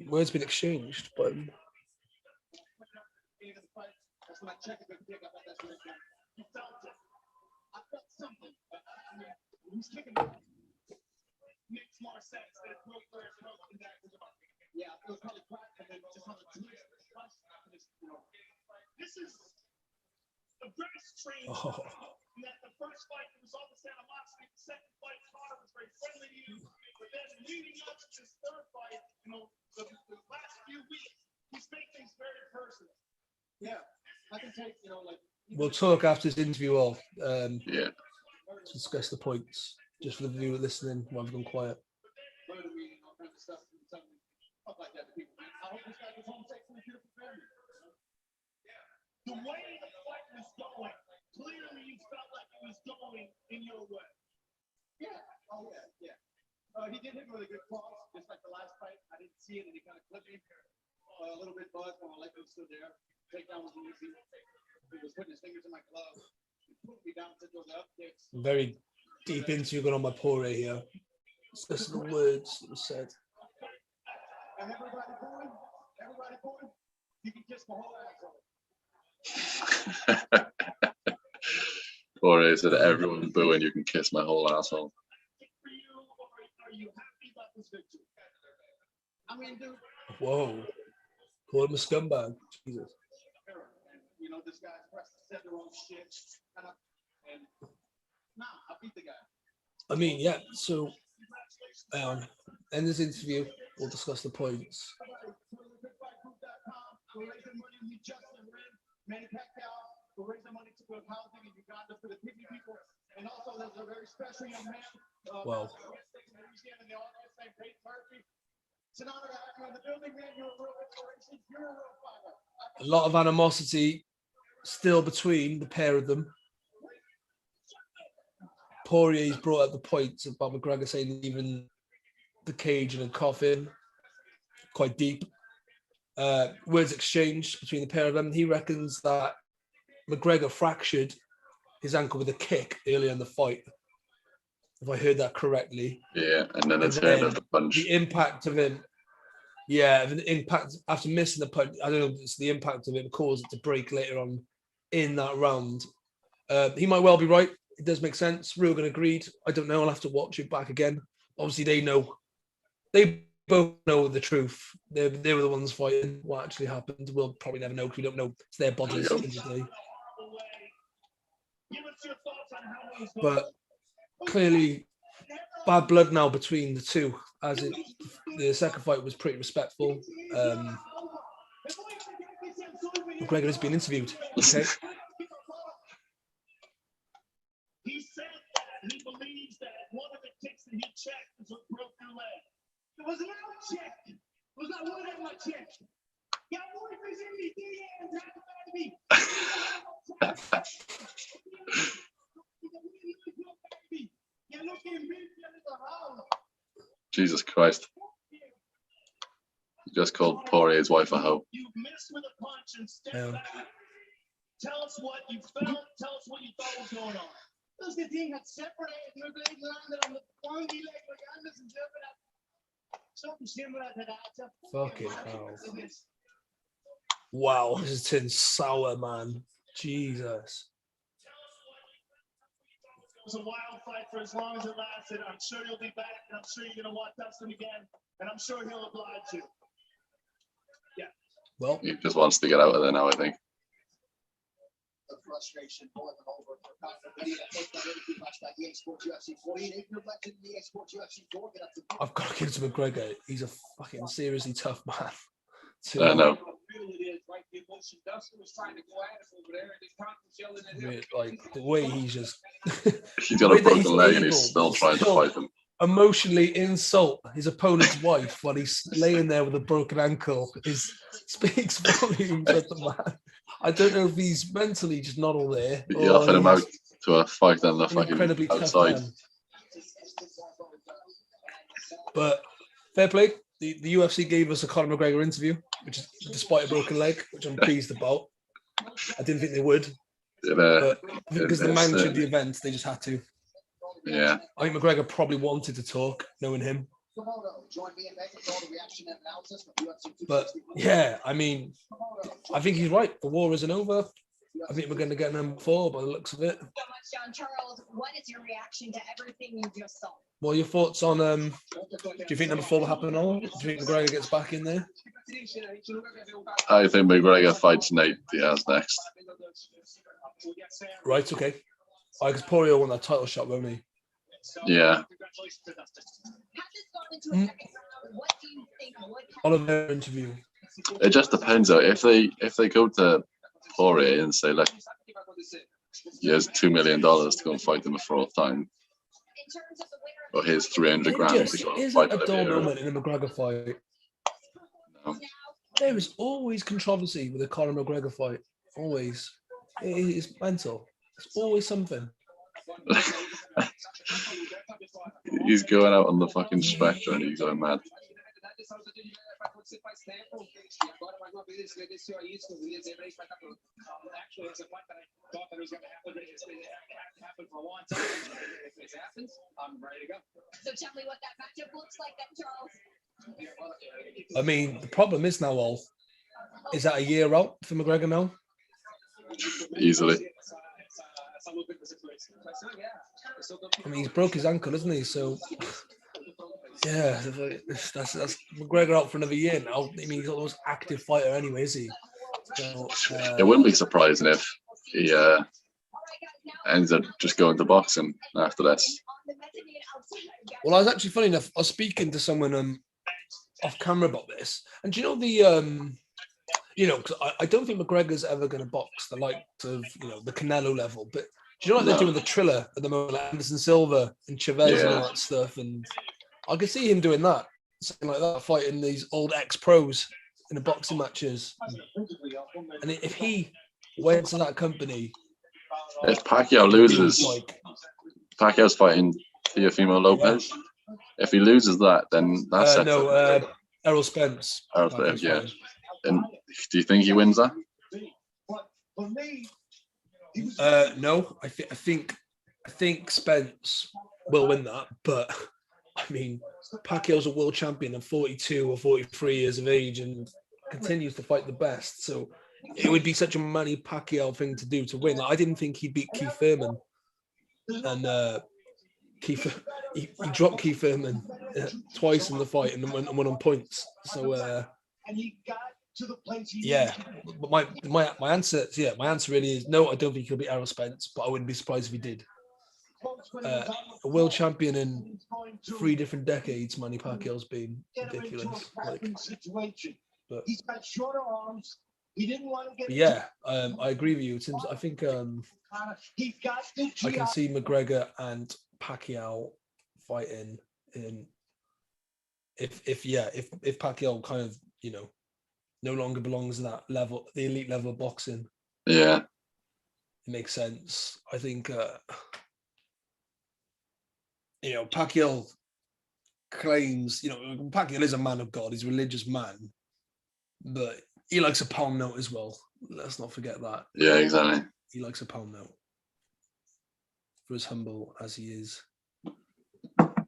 Words been exchanged, but makes more sense than pro players and all that. Yeah, it was probably cracked and then just on the twist. This is a very strange that the first fight was all the animosity. The second fight, Conor was very friendly to you, but then leading up to this third fight, the last few weeks, he's made things very personal. Yeah, I can take, like. We'll talk after this interview. All Yeah. to discuss the points. Just for the viewer listening, while I've gone quiet. The way the fight was going, clearly you felt like it was going in your way. Yeah. Oh yeah. He did hit really good cross, just like the last fight. I didn't see it, and he kind of clipped me. A little bit buzzed when my leg was still there. Takedown was easy. He was putting his fingers in my glove. He put me down to those up kicks. Very deep into going on my Poirier here. Discussing the words that were said. And everybody booing. You can kiss my whole asshole. Poirier said, everyone booing, you can kiss my whole asshole. Are you happy about this victory? I mean, dude. Whoa. Call him a scumbag. Jesus. This guy's said the wrong shit. And I beat the guy. I mean, yeah, so end this interview, we'll discuss the points. We're raising money to build housing in Uganda for the Pygmy people. And also, there's a very special young man. Well, it's an honor to have you in the building, man. You're a real inspiration. You're a real fighter. a lot of animosity still between the pair of them. Poirier's brought up the points about McGregor saying even the cage in a coffin, quite deep. Words exchanged between the pair of them. He reckons that McGregor fractured his ankle with a kick earlier in the fight, if I heard that correctly. Yeah, and then it's heard of the punch. The impact of him, the impact after missing the punch, I don't know if it's the impact of it caused it to break later on in that round. He might well be right. It does make sense. Rogan agreed. I don't know. I'll have to watch it back again. Obviously, they know. They both know the truth. They were the ones fighting. What actually happened, we'll probably never know because we don't know. It's their bodies at the end of the day. But clearly, bad blood now between the two. The second fight was pretty respectful. McGregor has been interviewed. Okay. He said that he believes that one of the kicks that he checked was what broke your leg. It was not check. It was not one of my check. Yeah, boy, if in me, Jesus Christ. You just called Poirier's wife a hoe. You missed with a punch and step back. Tell us what you felt. Tell us what you thought was going on. Because the thing had separated, your leg landed on the funky leg like Anderson jumping up. Something similar to that. Fucking hell. Wow, this is turned sour, man. Jesus. It was a wild fight for as long as it lasted. I'm sure you'll be back, and I'm sure you're going to watch Dustin again, and I'm sure he'll oblige you. Yeah. Well, he just wants to get out of there now, I think. The frustration more than over for Conor. Ready to take that interview match by EA Sports UFC 48. If you're legend EA Sports UFC 4, get up to. I've got to give it to McGregor. He's a fucking seriously tough man. I know. Dustin was trying to go at us over there, and Conor was yelling at him. Like the way he's just. He's got a broken leg and he's still trying to fight him. Emotionally insult his opponent's wife while he's laying there with a broken ankle speaks volumes of the man. I don't know if he's mentally just not all there. You offered him out to a fight on the fucking outside. But fair play. the UFC gave us a Conor McGregor interview, which is despite a broken leg, which I'm pleased about. I didn't think they would, but because the magnitude of the event, they just had to. Yeah. I think McGregor probably wanted to talk, knowing him. But yeah, I mean, I think he's right. The war isn't over. I think we're going to get number 4 by the looks of it. So much, John Charles. What is your reaction to everything you just saw? What are your thoughts on? Do you think number 4 will happen or? Do you think McGregor gets back in there? I think McGregor fights Nate Diaz next. Right. Okay. Because Poirier won that title shot, won't he? Yeah. What do you think would Oliver interview. It just depends though. If they go to Poirier and say, look, here's $2 million to go and fight them a 4th time, or here's 300 grand It to just go and isn't fight a dull Oliveira. moment in a McGregor fight. No. There is always controversy with a Conor McGregor fight. Always. It is mental. It's always something. He's going out on the fucking spectrum and he's going mad. So tell me what that matchup looks like then, Charles. I mean, the problem is now, all is that a year out for McGregor now? Easily. I mean, he's broke his ankle, isn't he? So, yeah, that's McGregor out for another year now. I mean, he's not the most active fighter anyway, is he? So, It wouldn't be surprising if he ends up just going to boxing after this. Well, I was actually, funny enough, I was speaking to someone off camera about this, and do you know the because I don't think McGregor's ever going to box the likes of the Canelo level, but do you know they're doing the Triller at the moment, like Anderson Silva and Chavez and all that stuff, and I could see him doing that, something like that, fighting these old ex-pros in the boxing matches, and if he went to that company, if Pacquiao loses, Pacquiao's fighting Teofimo Lopez. If he loses that, then that's Errol Spence. Errol Spence, yeah. And do you think he wins that? No, I think Spence will win that, but I mean, Pacquiao's a world champion at 42 or 43 years of age and continues to fight the best. So it would be such a Manny Pacquiao thing to do to win. Like, I didn't think he'd beat Keith Thurman, and he dropped Keith Thurman twice in the fight and went on points. So yeah, but my answer really is no. I don't think he'll beat Errol Spence, but I wouldn't be surprised if he did. A world champion in 3 different decades, Manny Pacquiao's been ridiculous. But he's got shorter arms. He didn't want to get. Yeah, I agree with you. I think I can see McGregor and Pacquiao fighting in if Pacquiao kind of no longer belongs in that level, the elite level of boxing. Yeah, it makes sense. I think Pacquiao claims Pacquiao is a man of God. He's a religious man, but he likes a palm note as well. Let's not forget that. Yeah, exactly. He likes a palm note. For as humble as he is.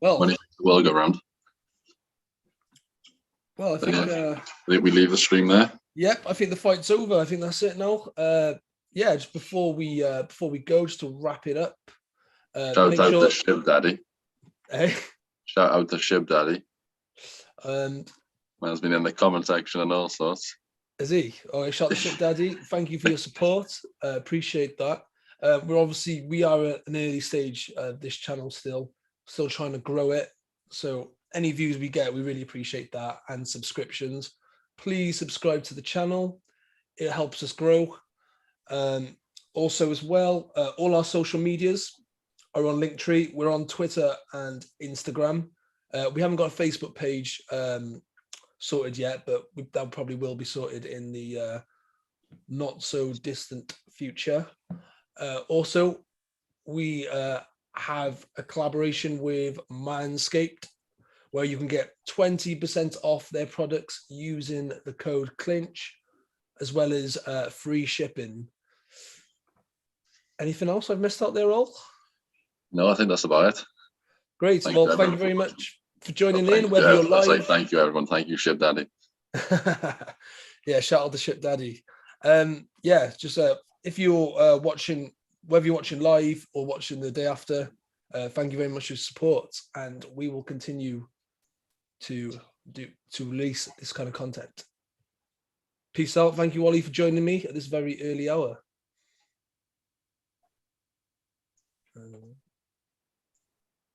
Well, when he will go round. Well, I think I think we leave the stream there. Yep, I think the fight's over. I think that's it now. Just before we go, just to wrap it up. Shout out to Shib Daddy. Hey. Shout out to Shib Daddy. And man's been in the comment section and all sorts. Is he? Oh, shout out to Shib Daddy. Thank you for your support. Appreciate that. We are at an early stage of this channel still trying to grow it. So any views we get, we really appreciate that, and subscriptions. Please subscribe to the channel. It helps us grow. Also as well, all our social medias are on Linktree. We're on Twitter and Instagram. We haven't got a Facebook page sorted yet, but that probably will be sorted in the not so distant future. Also, we have a collaboration with Manscaped, where you can get 20% off their products using the code CLINCH, as well as free shipping. Anything else I've missed out there, all? No, I think that's about it. Great. Thank you very much for joining in, whether you're live. Thank you, everyone. Thank you, Ship Daddy. Yeah, shout out to Ship Daddy. Yeah, just if you're watching, whether you're watching live or watching the day after, thank you very much for your support, and we will continue to release this kind of content. Peace out. Thank you, Ollie, for joining me at this very early hour.